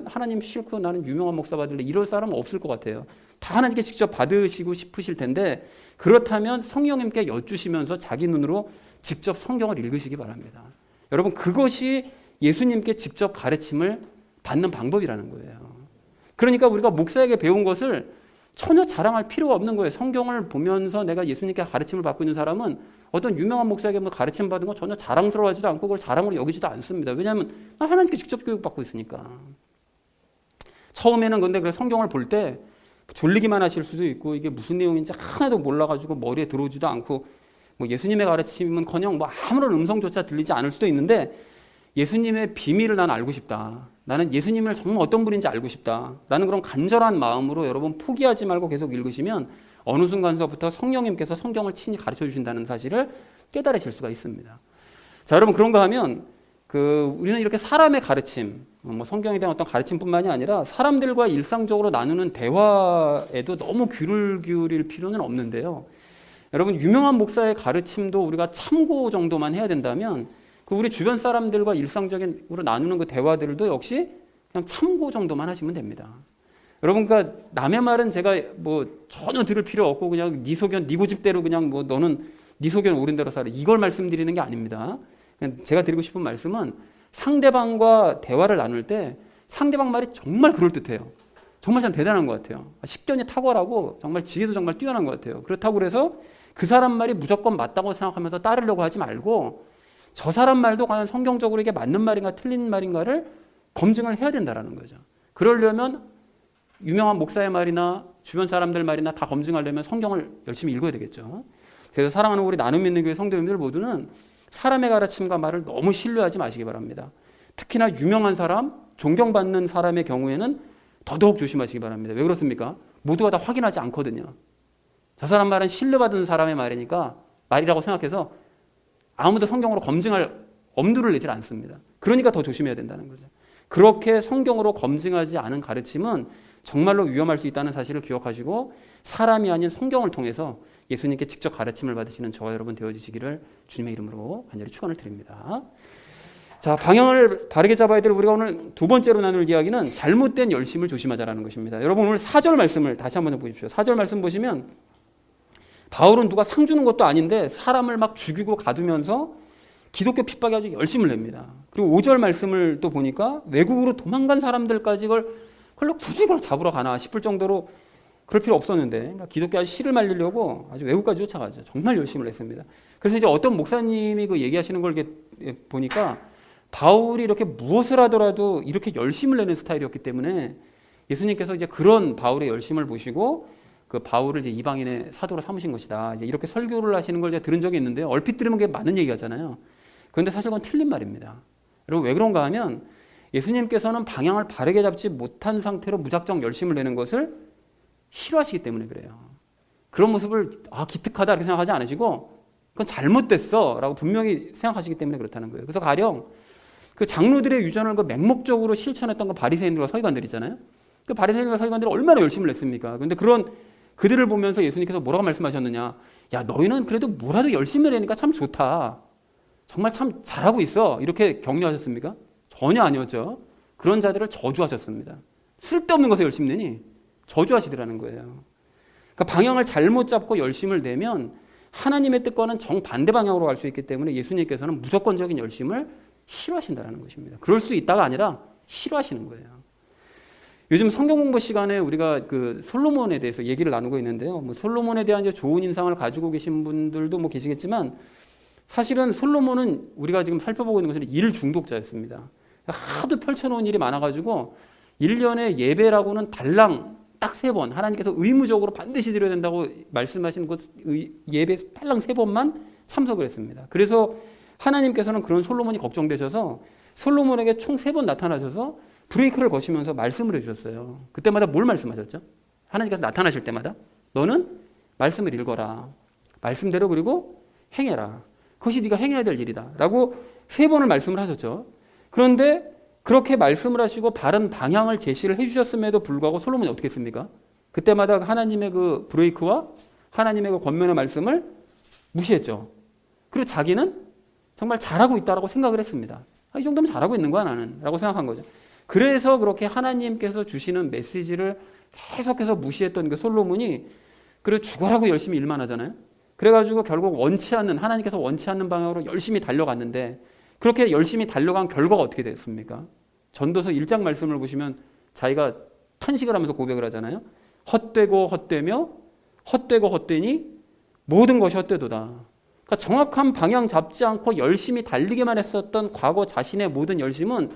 하나님 싫고 나는 유명한 목사 받을래. 이럴 사람은 없을 것 같아요. 다 하나님께 직접 받으시고 싶으실 텐데 그렇다면 성령님께 여쭈시면서 자기 눈으로 직접 성경을 읽으시기 바랍니다. 여러분 그것이 예수님께 직접 가르침을 받는 방법이라는 거예요. 그러니까 우리가 목사에게 배운 것을 전혀 자랑할 필요가 없는 거예요. 성경을 보면서 내가 예수님께 가르침을 받고 있는 사람은 어떤 유명한 목사에게 가르침 받은 거 전혀 자랑스러워하지도 않고 그걸 자랑으로 여기지도 않습니다. 왜냐하면 하나님께 직접 교육받고 있으니까. 처음에는 근데 그래 성경을 볼 때 졸리기만 하실 수도 있고 이게 무슨 내용인지 하나도 몰라가지고 머리에 들어오지도 않고 뭐 예수님의 가르침은커녕 뭐 아무런 음성조차 들리지 않을 수도 있는데 예수님의 비밀을 난 알고 싶다. 나는 예수님을 정말 어떤 분인지 알고 싶다라는 그런 간절한 마음으로 여러분 포기하지 말고 계속 읽으시면 어느 순간서부터 성령님께서 성경을 친히 가르쳐 주신다는 사실을 깨달으실 수가 있습니다. 자, 여러분 그런가 하면 우리는 이렇게 사람의 가르침, 뭐 성경에 대한 어떤 가르침뿐만이 아니라 사람들과 일상적으로 나누는 대화에도 너무 귀를 기울일 필요는 없는데요. 여러분 유명한 목사의 가르침도 우리가 참고 정도만 해야 된다면 우리 주변 사람들과 일상적으로 나누는 그 대화들도 역시 그냥 참고 정도만 하시면 됩니다. 여러분, 그러니까 남의 말은 제가 뭐 전혀 들을 필요 없고 그냥 네 소견, 네 고집대로 그냥 뭐 너는 네 소견 옳은 대로 살아. 이걸 말씀드리는 게 아닙니다. 그냥 제가 드리고 싶은 말씀은 상대방과 대화를 나눌 때 상대방 말이 정말 그럴듯해요. 정말 참 대단한 것 같아요. 식견이 탁월하고 정말 지혜도 정말 뛰어난 것 같아요. 그렇다고 그래서 그 사람 말이 무조건 맞다고 생각하면서 따르려고 하지 말고 저 사람 말도 과연 성경적으로 이게 맞는 말인가 틀린 말인가를 검증을 해야 된다는 거죠. 그러려면 유명한 목사의 말이나 주변 사람들 말이나 다 검증하려면 성경을 열심히 읽어야 되겠죠. 그래서 사랑하는 우리 나눔 있는 교회 성도님들 모두는 사람의 가르침과 말을 너무 신뢰하지 마시기 바랍니다. 특히나 유명한 사람, 존경받는 사람의 경우에는 더더욱 조심하시기 바랍니다. 왜 그렇습니까? 모두가 다 확인하지 않거든요. 저 사람 말은 신뢰받은 사람의 말이니까 말이라고 생각해서 아무도 성경으로 검증할 엄두를 내질 않습니다. 그러니까 더 조심해야 된다는 거죠. 그렇게 성경으로 검증하지 않은 가르침은 정말로 위험할 수 있다는 사실을 기억하시고 사람이 아닌 성경을 통해서 예수님께 직접 가르침을 받으시는 저와 여러분 되어주시기를 주님의 이름으로 간절히 축원을 드립니다. 자, 방향을 바르게 잡아야 될 우리가 오늘 두 번째로 나눌 이야기는 잘못된 열심을 조심하자라는 것입니다. 여러분 오늘 4절 말씀을 다시 한번 보십시오. 4절 말씀 보시면 바울은 누가 상 주는 것도 아닌데 사람을 막 죽이고 가두면서 기독교 핍박에 아주 열심을 냅니다. 그리고 5절 말씀을 또 보니까 외국으로 도망간 사람들까지 그걸 굳이 그걸 잡으러 가나 싶을 정도로 그럴 필요 없었는데 그러니까 기독교 씨를 말리려고 아주 외국까지 쫓아가죠. 정말 열심을 냈습니다. 그래서 이제 어떤 목사님이 그 얘기하시는 걸 이렇게 보니까 바울이 이렇게 무엇을 하더라도 이렇게 열심을 내는 스타일이었기 때문에 예수님께서 이제 그런 바울의 열심을 보시고 그 바울을 이제 이방인의 사도로 삼으신 것이다. 이제 이렇게 설교를 하시는 걸 제가 들은 적이 있는데요. 얼핏 들으면 그게 맞는 얘기잖아요. 그런데 사실 그건 틀린 말입니다. 여러분 왜 그런가 하면 예수님께서는 방향을 바르게 잡지 못한 상태로 무작정 열심을 내는 것을 싫어하시기 때문에 그래요. 그런 모습을 기특하다 이렇게 생각하지 않으시고 그건 잘못됐어 라고 분명히 생각하시기 때문에 그렇다는 거예요. 그래서 가령 그 장로들의 유전을 그 맹목적으로 실천했던 그 바리새인들과 서기관들 있잖아요. 그 바리새인과 서기관들이 얼마나 열심을 냈습니까? 그런데 그들을 보면서 예수님께서 뭐라고 말씀하셨느냐? 야, 너희는 그래도 뭐라도 열심히 내니까 참 좋다. 정말 참 잘하고 있어. 이렇게 격려하셨습니까? 전혀 아니었죠. 그런 자들을 저주하셨습니다. 쓸데없는 것에 열심히 내니 저주하시더라는 거예요. 그러니까 방향을 잘못 잡고 열심을 내면 하나님의 뜻과는 정반대 방향으로 갈 수 있기 때문에 예수님께서는 무조건적인 열심을 싫어하신다는 것입니다. 그럴 수 있다가 아니라 싫어하시는 거예요. 요즘 성경 공부 시간에 우리가 그 솔로몬에 대해서 얘기를 나누고 있는데요. 뭐 솔로몬에 대한 이제 좋은 인상을 가지고 계신 분들도 뭐 계시겠지만 사실은 솔로몬은 우리가 지금 살펴보고 있는 것은 일 중독자였습니다. 하도 펼쳐놓은 일이 많아가지고 1년에 예배라고는 달랑 딱 3번, 하나님께서 의무적으로 반드시 드려야 된다고 말씀하시는 것 예배 달랑 3번만 참석을 했습니다. 그래서 하나님께서는 그런 솔로몬이 걱정되셔서 솔로몬에게 총 3번 나타나셔서 브레이크를 거시면서 말씀을 해주셨어요. 그때마다 뭘 말씀하셨죠? 하나님께서 나타나실 때마다 너는 말씀을 읽어라. 말씀대로 그리고 행해라. 그것이 네가 행해야 될 일이다. 라고 3번을 말씀을 하셨죠. 그런데 그렇게 말씀을 하시고 바른 방향을 제시를 해주셨음에도 불구하고 솔로몬이 어떻게 했습니까? 그때마다 하나님의 그 브레이크와 하나님의 그 권면의 말씀을 무시했죠. 그리고 자기는 정말 잘하고 있다라고 생각을 했습니다. 이 정도면 잘하고 있는 거야 나는 라고 생각한 거죠. 그래서 그렇게 하나님께서 주시는 메시지를 계속해서 무시했던 그 솔로몬이 그래 죽어라고 열심히 일만 하잖아요. 그래가지고 결국 원치 않는 하나님께서 원치 않는 방향으로 열심히 달려갔는데 그렇게 열심히 달려간 결과가 어떻게 됐습니까? 전도서 1장 말씀을 보시면 자기가 탄식을 하면서 고백을 하잖아요. 헛되고 헛되며 헛되고 헛되니 모든 것이 헛되도다. 그러니까 정확한 방향 잡지 않고 열심히 달리기만 했었던 과거 자신의 모든 열심은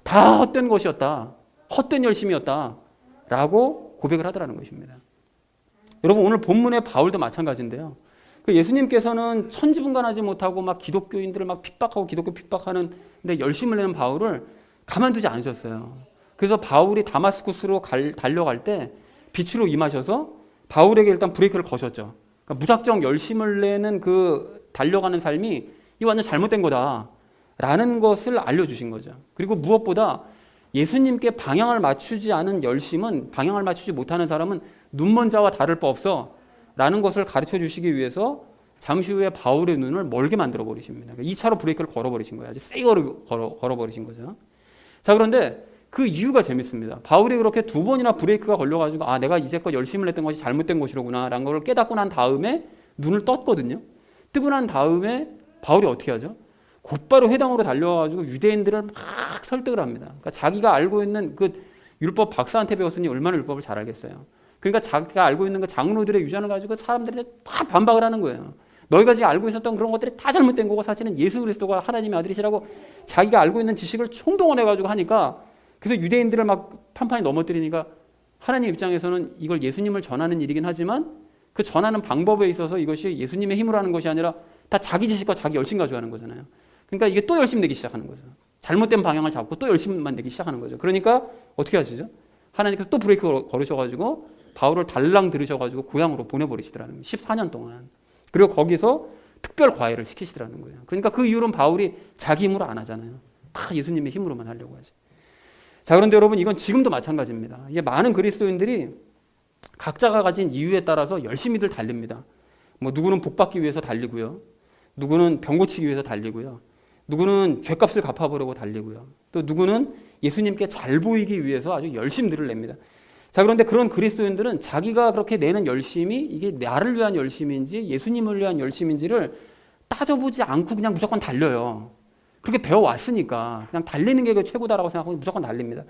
다 헛된 것이었다. 헛된 열심이었다. 라고 고백을 하더라는 것입니다. 여러분 오늘 본문의 바울도 마찬가지인데요. 예수님께서는 천지분간하지 못하고 막 기독교인들을 막 핍박하고 기독교 핍박하는 데 열심을 내는 바울을 가만두지 않으셨어요. 그래서 바울이 다마스쿠스로 달려갈 때 빛으로 임하셔서 바울에게 일단 브레이크를 거셨죠. 그러니까 무작정 열심을 내는 그 달려가는 삶이 이 완전 잘못된 거다라는 것을 알려주신 거죠. 그리고 무엇보다 예수님께 방향을 맞추지 않은 열심은 방향을 맞추지 못하는 사람은 눈먼 자와 다를 바 없어 라는 것을 가르쳐 주시기 위해서 잠시 후에 바울의 눈을 멀게 만들어 버리십니다. 2차로 브레이크를 걸어버리신 거예요. 아주 세게 걸어버리신 거죠. 자, 그런데 그 이유가 재밌습니다. 바울이 그렇게 2번이나 브레이크가 걸려가지고 내가 이제껏 열심을 했던 것이 잘못된 것이로구나 라는 걸 깨닫고 난 다음에 눈을 떴거든요. 뜨고 난 다음에 바울이 어떻게 하죠? 곧바로 회당으로 달려가지고 유대인들을 막 설득을 합니다. 그러니까 자기가 알고 있는 그 율법 박사한테 배웠으니 얼마나 율법을 잘 알겠어요. 그러니까 자기가 알고 있는 그 장로들의 유전을 가지고 사람들이 다 반박을 하는 거예요. 너희가 지금 알고 있었던 그런 것들이 다 잘못된 거고 사실은 예수 그리스도가 하나님의 아들이시라고 자기가 알고 있는 지식을 총동원해가지고 하니까 그래서 유대인들을 막 판판이 넘어뜨리니까 하나님 입장에서는 이걸 예수님을 전하는 일이긴 하지만 그 전하는 방법에 있어서 이것이 예수님의 힘으로 하는 것이 아니라 다 자기 지식과 자기 열심 가지고 하는 거잖아요. 그러니까 이게 또 열심 내기 시작하는 거죠. 잘못된 방향을 잡고 또 열심만 내기 시작하는 거죠. 그러니까 어떻게 하시죠? 하나님께서 또 브레이크 걸으셔가지고 바울을 달랑 들으셔가지고 고향으로 보내버리시더라는 거예요. 14년 동안. 그리고 거기서 특별 과외를 시키시더라는 거예요. 그러니까 그 이후로는 바울이 자기 힘으로 안 하잖아요. 다 예수님의 힘으로만 하려고 하지. 자, 그런데 여러분 이건 지금도 마찬가지입니다. 이제 많은 그리스도인들이 각자가 가진 이유에 따라서 열심히들 달립니다. 뭐 누구는 복 받기 위해서 달리고요. 누구는 병 고치기 위해서 달리고요. 누구는 죄값을 갚아보려고 달리고요. 또 누구는 예수님께 잘 보이기 위해서 아주 열심들을 냅니다. 자, 그런데 그런 그리스도인들은 자기가 그렇게 내는 열심이 이게 나를 위한 열심인지 예수님을 위한 열심인지를 따져보지 않고 그냥 무조건 달려요. 그렇게 배워왔으니까 그냥 달리는 게 최고다라고 생각하고 무조건 달립니다.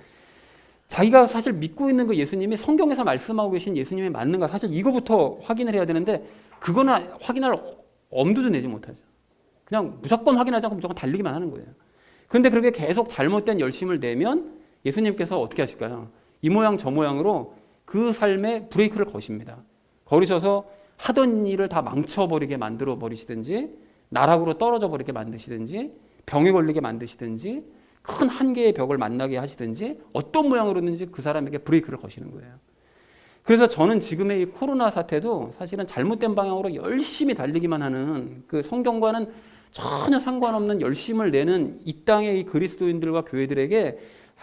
자기가 사실 믿고 있는 그 예수님이 성경에서 말씀하고 계신 예수님이 맞는가 사실 이거부터 확인을 해야 되는데 그거는 확인할 엄두도 내지 못하죠. 그냥 무조건 확인하지 않고 무조건 달리기만 하는 거예요. 그런데 그렇게 계속 잘못된 열심을 내면 예수님께서 어떻게 하실까요? 이 모양 저 모양으로 그 삶에 브레이크를 거십니다. 거리셔서 하던 일을 다 망쳐버리게 만들어 버리시든지 나락으로 떨어져 버리게 만드시든지 병에 걸리게 만드시든지 큰 한계의 벽을 만나게 하시든지 어떤 모양으로든지 그 사람에게 브레이크를 거시는 거예요. 그래서 저는 지금의 이 코로나 사태도 사실은 잘못된 방향으로 열심히 달리기만 하는 그 성경과는 전혀 상관없는 열심을 내는 이 땅의 이 그리스도인들과 교회들에게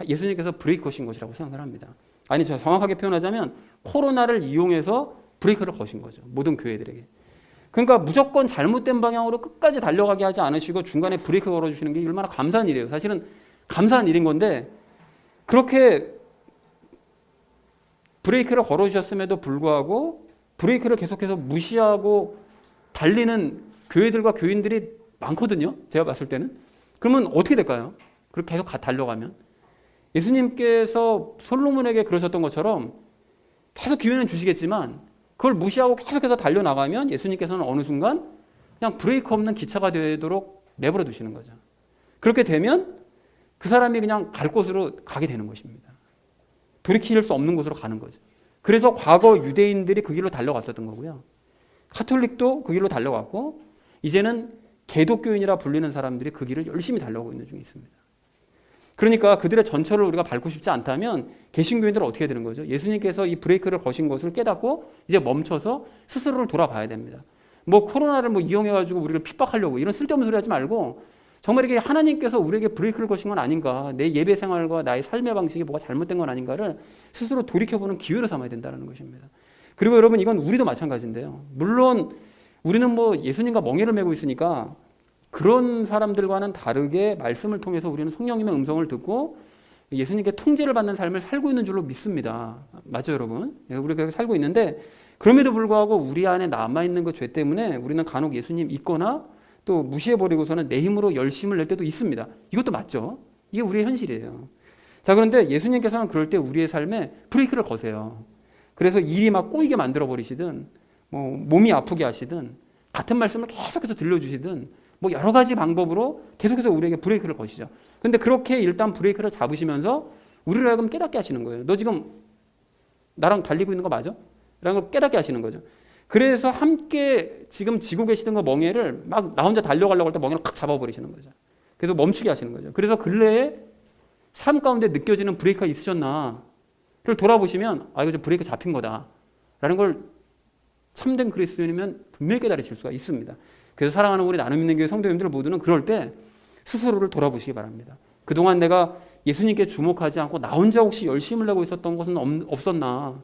예수님께서 브레이크 거신 것이라고 생각을 합니다. 아니, 저 정확하게 표현하자면 코로나를 이용해서 브레이크를 거신 거죠. 모든 교회들에게. 그러니까 무조건 잘못된 방향으로 끝까지 달려가게 하지 않으시고 중간에 브레이크 걸어주시는 게 얼마나 감사한 일이에요. 사실은 감사한 일인 건데 그렇게 브레이크를 걸어주셨음에도 불구하고 브레이크를 계속해서 무시하고 달리는 교회들과 교인들이 많거든요. 제가 봤을 때는. 그러면 어떻게 될까요? 그렇게 계속 달려가면. 예수님께서 솔로몬에게 그러셨던 것처럼 계속 기회는 주시겠지만 그걸 무시하고 계속해서 달려나가면 예수님께서는 어느 순간 그냥 브레이크 없는 기차가 되도록 내버려 두시는 거죠. 그렇게 되면 그 사람이 그냥 갈 곳으로 가게 되는 것입니다. 돌이킬 수 없는 곳으로 가는 거죠. 그래서 과거 유대인들이 그 길로 달려갔었던 거고요. 카톨릭도 그 길로 달려갔고 이제는 개독교인이라 불리는 사람들이 그 길을 열심히 달려가고 있는 중에 있습니다. 그러니까 그들의 전철을 우리가 밟고 싶지 않다면 개신교인들은 어떻게 되는 거죠? 예수님께서 이 브레이크를 거신 것을 깨닫고 이제 멈춰서 스스로를 돌아봐야 됩니다. 뭐 코로나를 뭐 이용해가지고 우리를 핍박하려고 이런 쓸데없는 소리 하지 말고 정말 이게 하나님께서 우리에게 브레이크를 거신 건 아닌가, 내 예배 생활과 나의 삶의 방식이 뭐가 잘못된 건 아닌가를 스스로 돌이켜보는 기회로 삼아야 된다는 것입니다. 그리고 여러분 이건 우리도 마찬가지인데요. 물론 우리는 뭐 예수님과 멍에를 메고 있으니까 그런 사람들과는 다르게 말씀을 통해서 우리는 성령님의 음성을 듣고 예수님께 통제를 받는 삶을 살고 있는 줄로 믿습니다. 맞죠, 여러분? 우리가 그렇게 살고 있는데 그럼에도 불구하고 우리 안에 남아있는 그 죄 때문에 우리는 간혹 예수님 잊거나 또 무시해버리고서는 내 힘으로 열심을 낼 때도 있습니다. 이것도 맞죠? 이게 우리의 현실이에요. 자, 그런데 예수님께서는 그럴 때 우리의 삶에 브레이크를 거세요. 그래서 일이 막 꼬이게 만들어버리시든 뭐 몸이 아프게 하시든 같은 말씀을 계속해서 들려주시든 뭐 여러 가지 방법으로 계속해서 우리에게 브레이크를 거시죠. 근데 그렇게 일단 브레이크를 잡으시면서 우리를 하여금 깨닫게 하시는 거예요. 너 지금 나랑 달리고 있는 거 맞아? 라는 걸 깨닫게 하시는 거죠. 그래서 함께 지금 지고 계시던 거 멍에를 막 나 혼자 달려가려고 할 때 멍에를 칵 잡아버리시는 거죠. 그래서 멈추게 하시는 거죠. 그래서 근래에 삶 가운데 느껴지는 브레이크가 있으셨나? 를 돌아보시면 아 이거 좀 브레이크 잡힌 거다. 라는 걸 참된 그리스도인이면 분명히 깨달으실 수가 있습니다. 그래서 사랑하는 우리 나눔 있는 교회 성도님들 모두는 그럴 때 스스로를 돌아보시기 바랍니다. 그동안 내가 예수님께 주목하지 않고 나 혼자 혹시 열심을 내고 있었던 것은 없었나?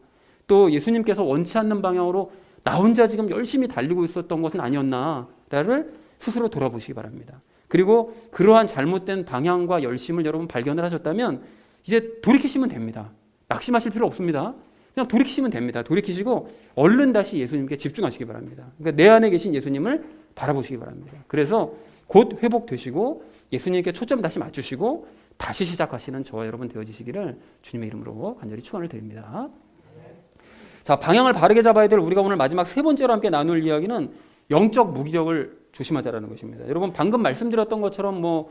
또 예수님께서 원치 않는 방향으로 나 혼자 지금 열심히 달리고 있었던 것은 아니었나를 스스로 돌아보시기 바랍니다. 그리고 그러한 잘못된 방향과 열심을 여러분 발견을 하셨다면 이제 돌이키시면 됩니다. 낙심하실 필요 없습니다. 그냥 돌이키시면 됩니다. 돌이키시고 얼른 다시 예수님께 집중하시기 바랍니다. 그러니까 내 안에 계신 예수님을 바라보시기 바랍니다. 그래서 곧 회복되시고 예수님께 초점 다시 맞추시고 다시 시작하시는 저와 여러분 되어지시기를 주님의 이름으로 간절히 축원을 드립니다. 자, 방향을 바르게 잡아야 될 우리가 오늘 마지막 세 번째로 함께 나눌 이야기는 영적 무기력을 조심하자라는 것입니다. 여러분 방금 말씀드렸던 것처럼 뭐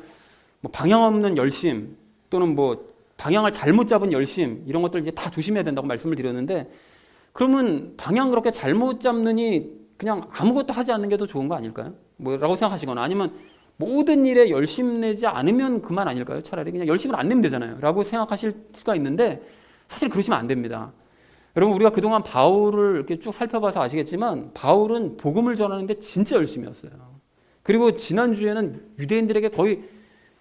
방향 없는 열심 또는 뭐 방향을 잘못 잡은 열심 이런 것들 이제 다 조심해야 된다고 말씀을 드렸는데 그러면 방향 그렇게 잘못 잡느니 그냥 아무것도 하지 않는 게 더 좋은 거 아닐까요? 뭐라고 생각하시거나 아니면 모든 일에 열심 내지 않으면 그만 아닐까요? 차라리 그냥 열심을 안 내면 되잖아요. 라고 생각하실 수가 있는데 사실 그러시면 안 됩니다. 여러분 우리가 그동안 바울을 이렇게 쭉 살펴봐서 아시겠지만 바울은 복음을 전하는데 진짜 열심히 했어요. 그리고 지난주에는 유대인들에게 거의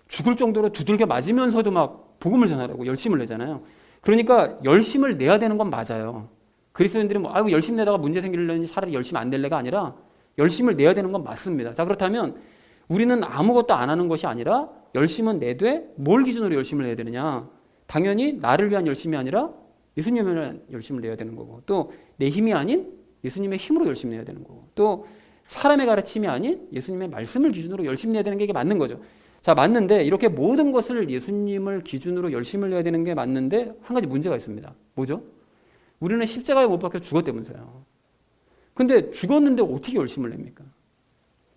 죽을 정도로 두들겨 맞으면서도 막 복음을 전하라고 열심을 내잖아요. 그러니까 열심을 내야 되는 건 맞아요. 그리스도인들이 뭐 아이고 열심 내다가 문제 생기려니 차라리 열심히 안 낼래가 아니라 열심을 내야 되는 건 맞습니다. 자, 그렇다면 우리는 아무것도 안 하는 것이 아니라 열심은 내되 뭘 기준으로 열심을 내야 되느냐? 당연히 나를 위한 열심이 아니라 예수님을 위한 열심을 내야 되는 거고 또 내 힘이 아닌 예수님의 힘으로 열심히 내야 되는 거고 또 사람의 가르침이 아닌 예수님의 말씀을 기준으로 열심히 내야 되는 게 이게 맞는 거죠. 자, 맞는데 이렇게 모든 것을 예수님을 기준으로 열심을 내야 되는 게 맞는데 한 가지 문제가 있습니다. 뭐죠? 우리는 십자가에 못 박혀 죽었다면서요. 근데 죽었는데 어떻게 열심을 냅니까?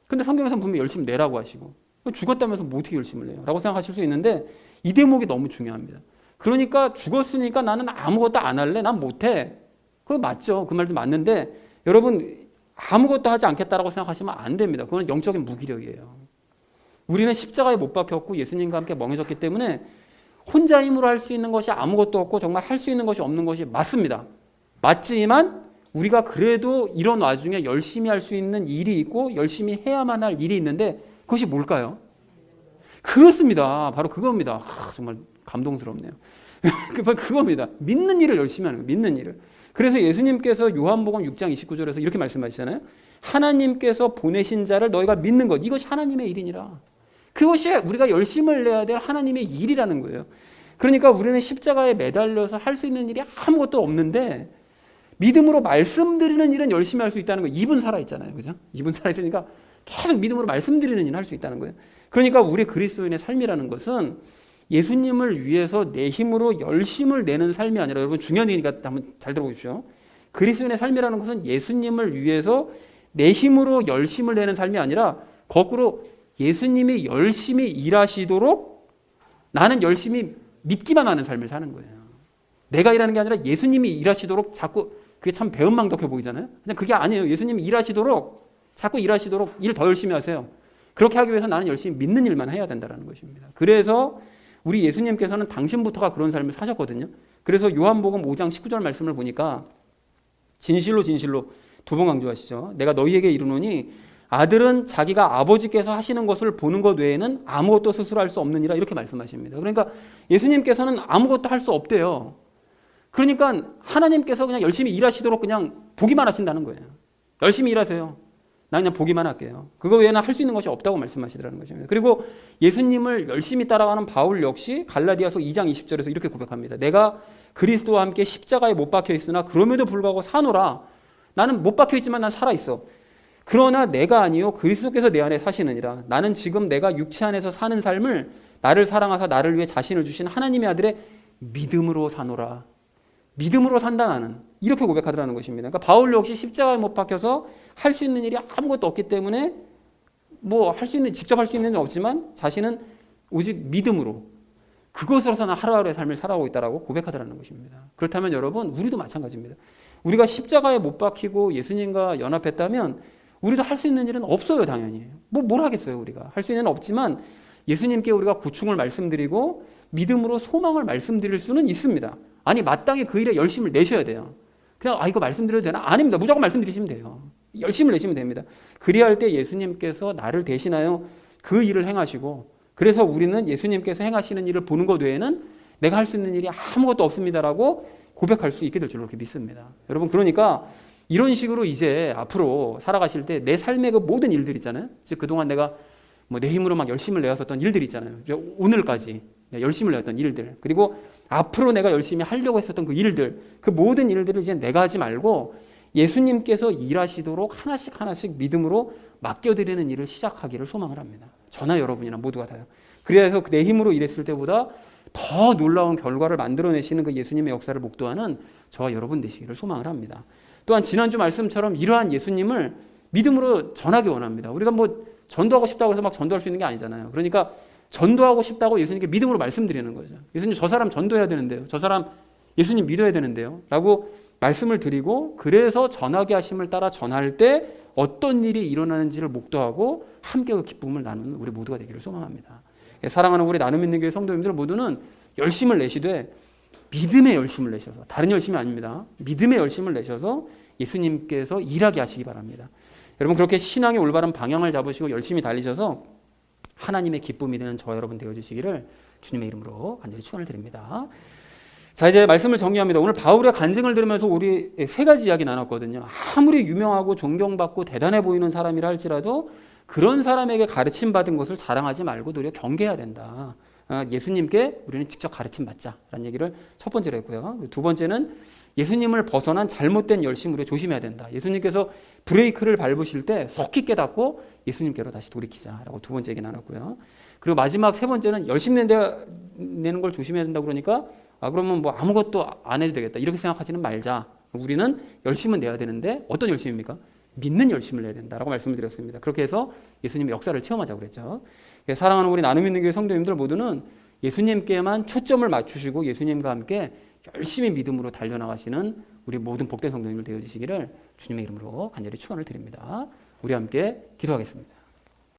근데 성경에서는 분명히 열심히 내라고 하시고 죽었다면서 뭐 어떻게 열심을 내요? 라고 생각하실 수 있는데 이 대목이 너무 중요합니다. 그러니까 죽었으니까 나는 아무것도 안 할래? 난 못해. 그거 맞죠. 그 말도 맞는데 여러분 아무것도 하지 않겠다라고 생각하시면 안 됩니다. 그건 영적인 무기력이에요. 우리는 십자가에 못 박혔고 예수님과 함께 멍해졌기 때문에 혼자 힘으로 할 수 있는 것이 아무것도 없고 정말 할 수 있는 것이 없는 것이 맞습니다. 맞지만 우리가 그래도 이런 와중에 열심히 할 수 있는 일이 있고 열심히 해야만 할 일이 있는데 그것이 뭘까요? 그렇습니다. 바로 그겁니다. 정말 감동스럽네요. 그겁니다. 믿는 일을 열심히 하는 거예요. 믿는 일을. 그래서 예수님께서 요한복음 6장 29절에서 이렇게 말씀하시잖아요. 하나님께서 보내신 자를 너희가 믿는 것 이것이 하나님의 일이니라. 그것이 우리가 열심을 내야 될 하나님의 일이라는 거예요. 그러니까 우리는 십자가에 매달려서 할 수 있는 일이 아무것도 없는데 믿음으로 말씀드리는 일은 열심히 할 수 있다는 거예요. 입은 살아있잖아요. 그죠? 입은 살아있으니까 계속 믿음으로 말씀드리는 일을 할 수 있다는 거예요. 그러니까 우리 그리스도인의 삶이라는 것은 예수님을 위해서 내 힘으로 열심을 내는 삶이 아니라 여러분 중요한 얘기니까 한번 잘 들어보십시오. 그리스도인의 삶이라는 것은 예수님을 위해서 내 힘으로 열심을 내는 삶이 아니라 거꾸로 예수님이 열심히 일하시도록 나는 열심히 믿기만 하는 삶을 사는 거예요. 내가 일하는 게 아니라 예수님이 일하시도록 자꾸, 그게 참 배은망덕해 보이잖아요. 그냥 그게 아니에요. 예수님이 일하시도록, 자꾸 일하시도록 일 더 열심히 하세요. 그렇게 하기 위해서 나는 열심히 믿는 일만 해야 된다는 것입니다. 그래서 우리 예수님께서는 당신부터가 그런 삶을 사셨거든요. 그래서 요한복음 5장 19절 말씀을 보니까 진실로 진실로 두 번 강조하시죠. 내가 너희에게 이르노니 아들은 자기가 아버지께서 하시는 것을 보는 것 외에는 아무것도 스스로 할 수 없느니라, 이렇게 말씀하십니다. 그러니까 예수님께서는 아무것도 할 수 없대요. 그러니까 하나님께서 그냥 열심히 일하시도록 그냥 보기만 하신다는 거예요. 열심히 일하세요. 나 그냥 보기만 할게요. 그거 외에는 할 수 있는 것이 없다고 말씀하시더라는 것입니다. 그리고 예수님을 열심히 따라가는 바울 역시 갈라디아서 2장 20절에서 이렇게 고백합니다. 내가 그리스도와 함께 십자가에 못 박혀 있으나 그럼에도 불구하고 사노라. 나는 못 박혀 있지만 난 살아 있어. 그러나 내가 아니요 그리스도께서 내 안에 사시느니라. 나는 지금 내가 육체 안에서 사는 삶을 나를 사랑하사 나를 위해 자신을 주신 하나님의 아들의 믿음으로 사노라. 믿음으로 산다 나는. 이렇게 고백하더라는 것입니다. 그러니까 바울 역시 십자가에 못 박혀서 할 수 있는 일이 아무것도 없기 때문에 뭐 할 수 있는, 직접 할 수 있는 일은 없지만 자신은 오직 믿음으로 그것으로서는 하루하루의 삶을 살아오고 있다라고 고백하더라는 것입니다. 그렇다면 여러분, 우리도 마찬가지입니다. 우리가 십자가에 못 박히고 예수님과 연합했다면 우리도 할 수 있는 일은 없어요, 당연히. 뭘 하겠어요, 우리가. 할 수 있는 일은 없지만 예수님께 우리가 고충을 말씀드리고 믿음으로 소망을 말씀드릴 수는 있습니다. 아니, 마땅히 그 일에 열심을 내셔야 돼요. 그냥 이거 말씀드려도 되나? 아닙니다. 무조건 말씀드리시면 돼요. 열심을 내시면 됩니다. 그리할 때 예수님께서 나를 대신하여 그 일을 행하시고, 그래서 우리는 예수님께서 행하시는 일을 보는 것 외에는 내가 할 수 있는 일이 아무것도 없습니다라고 고백할 수 있게 될 줄로 그렇게 믿습니다. 여러분, 그러니까 이런 식으로 이제 앞으로 살아가실 때 내 삶의 그 모든 일들 있잖아요. 즉 그동안 내가 뭐 내 힘으로 막 열심을 내었었던 일들 있잖아요. 오늘까지 열심을 내었던 일들, 그리고 앞으로 내가 열심히 하려고 했었던 그 일들, 그 모든 일들을 이제 내가 하지 말고 예수님께서 일하시도록 하나씩 하나씩 믿음으로 맡겨드리는 일을 시작하기를 소망을 합니다. 저나 여러분이나 모두가 다요. 그래서 내 힘으로 일했을 때보다 더 놀라운 결과를 만들어내시는 그 예수님의 역사를 목도하는 저와 여러분 되시기를 소망을 합니다. 또한 지난주 말씀처럼 이러한 예수님을 믿음으로 전하기 원합니다. 우리가 뭐 전도하고 싶다고 해서 막 전도할 수 있는 게 아니잖아요. 그러니까 전도하고 싶다고 예수님께 믿음으로 말씀드리는 거죠. 예수님, 저 사람 전도해야 되는데요. 저 사람 예수님 믿어야 되는데요. 라고 말씀을 드리고, 그래서 전하게 하심을 따라 전할 때 어떤 일이 일어나는지를 목도하고 함께 그 기쁨을 나누는 우리 모두가 되기를 소망합니다. 사랑하는 우리 나눔 있는 교회 성도님들 모두는 열심을 내시되 믿음의 열심을 내셔서, 다른 열심이 아닙니다. 믿음의 열심을 내셔서 예수님께서 일하게 하시기 바랍니다. 여러분, 그렇게 신앙의 올바른 방향을 잡으시고 열심히 달리셔서 하나님의 기쁨이 되는 저와 여러분 되어주시기를 주님의 이름으로 간절히 축원을 드립니다. 자, 이제 말씀을 정리합니다. 오늘 바울의 간증을 들으면서 우리 세 가지 이야기 나눴거든요. 아무리 유명하고 존경받고 대단해 보이는 사람이라 할지라도 그런 사람에게 가르침받은 것을 자랑하지 말고 도리어 경계해야 된다. 예수님께 우리는 직접 가르침 받자라는 얘기를 첫 번째로 했고요. 두 번째는 예수님을 벗어난 잘못된 열심 우리가 조심해야 된다. 예수님께서 브레이크를 밟으실 때 속히 깨닫고 예수님께로 다시 돌이키자라고 두 번째 얘기 나눴고요. 그리고 마지막 세 번째는 열심 내는 걸 조심해야 된다. 그러니까 그러면 뭐 아무것도 안 해도 되겠다 이렇게 생각하지는 말자. 우리는 열심은 내야 되는데 어떤 열심입니까? 믿는 열심을 내야 된다라고 말씀을 드렸습니다. 그렇게 해서 예수님의 역사를 체험하자고 그랬죠. 사랑하는 우리 나눔 있는 교회 성도님들 모두는 예수님께만 초점을 맞추시고 예수님과 함께 열심히 믿음으로 달려나가시는 우리 모든 복된 성도님들 되어주시기를 주님의 이름으로 간절히 축원을 드립니다. 우리 함께 기도하겠습니다.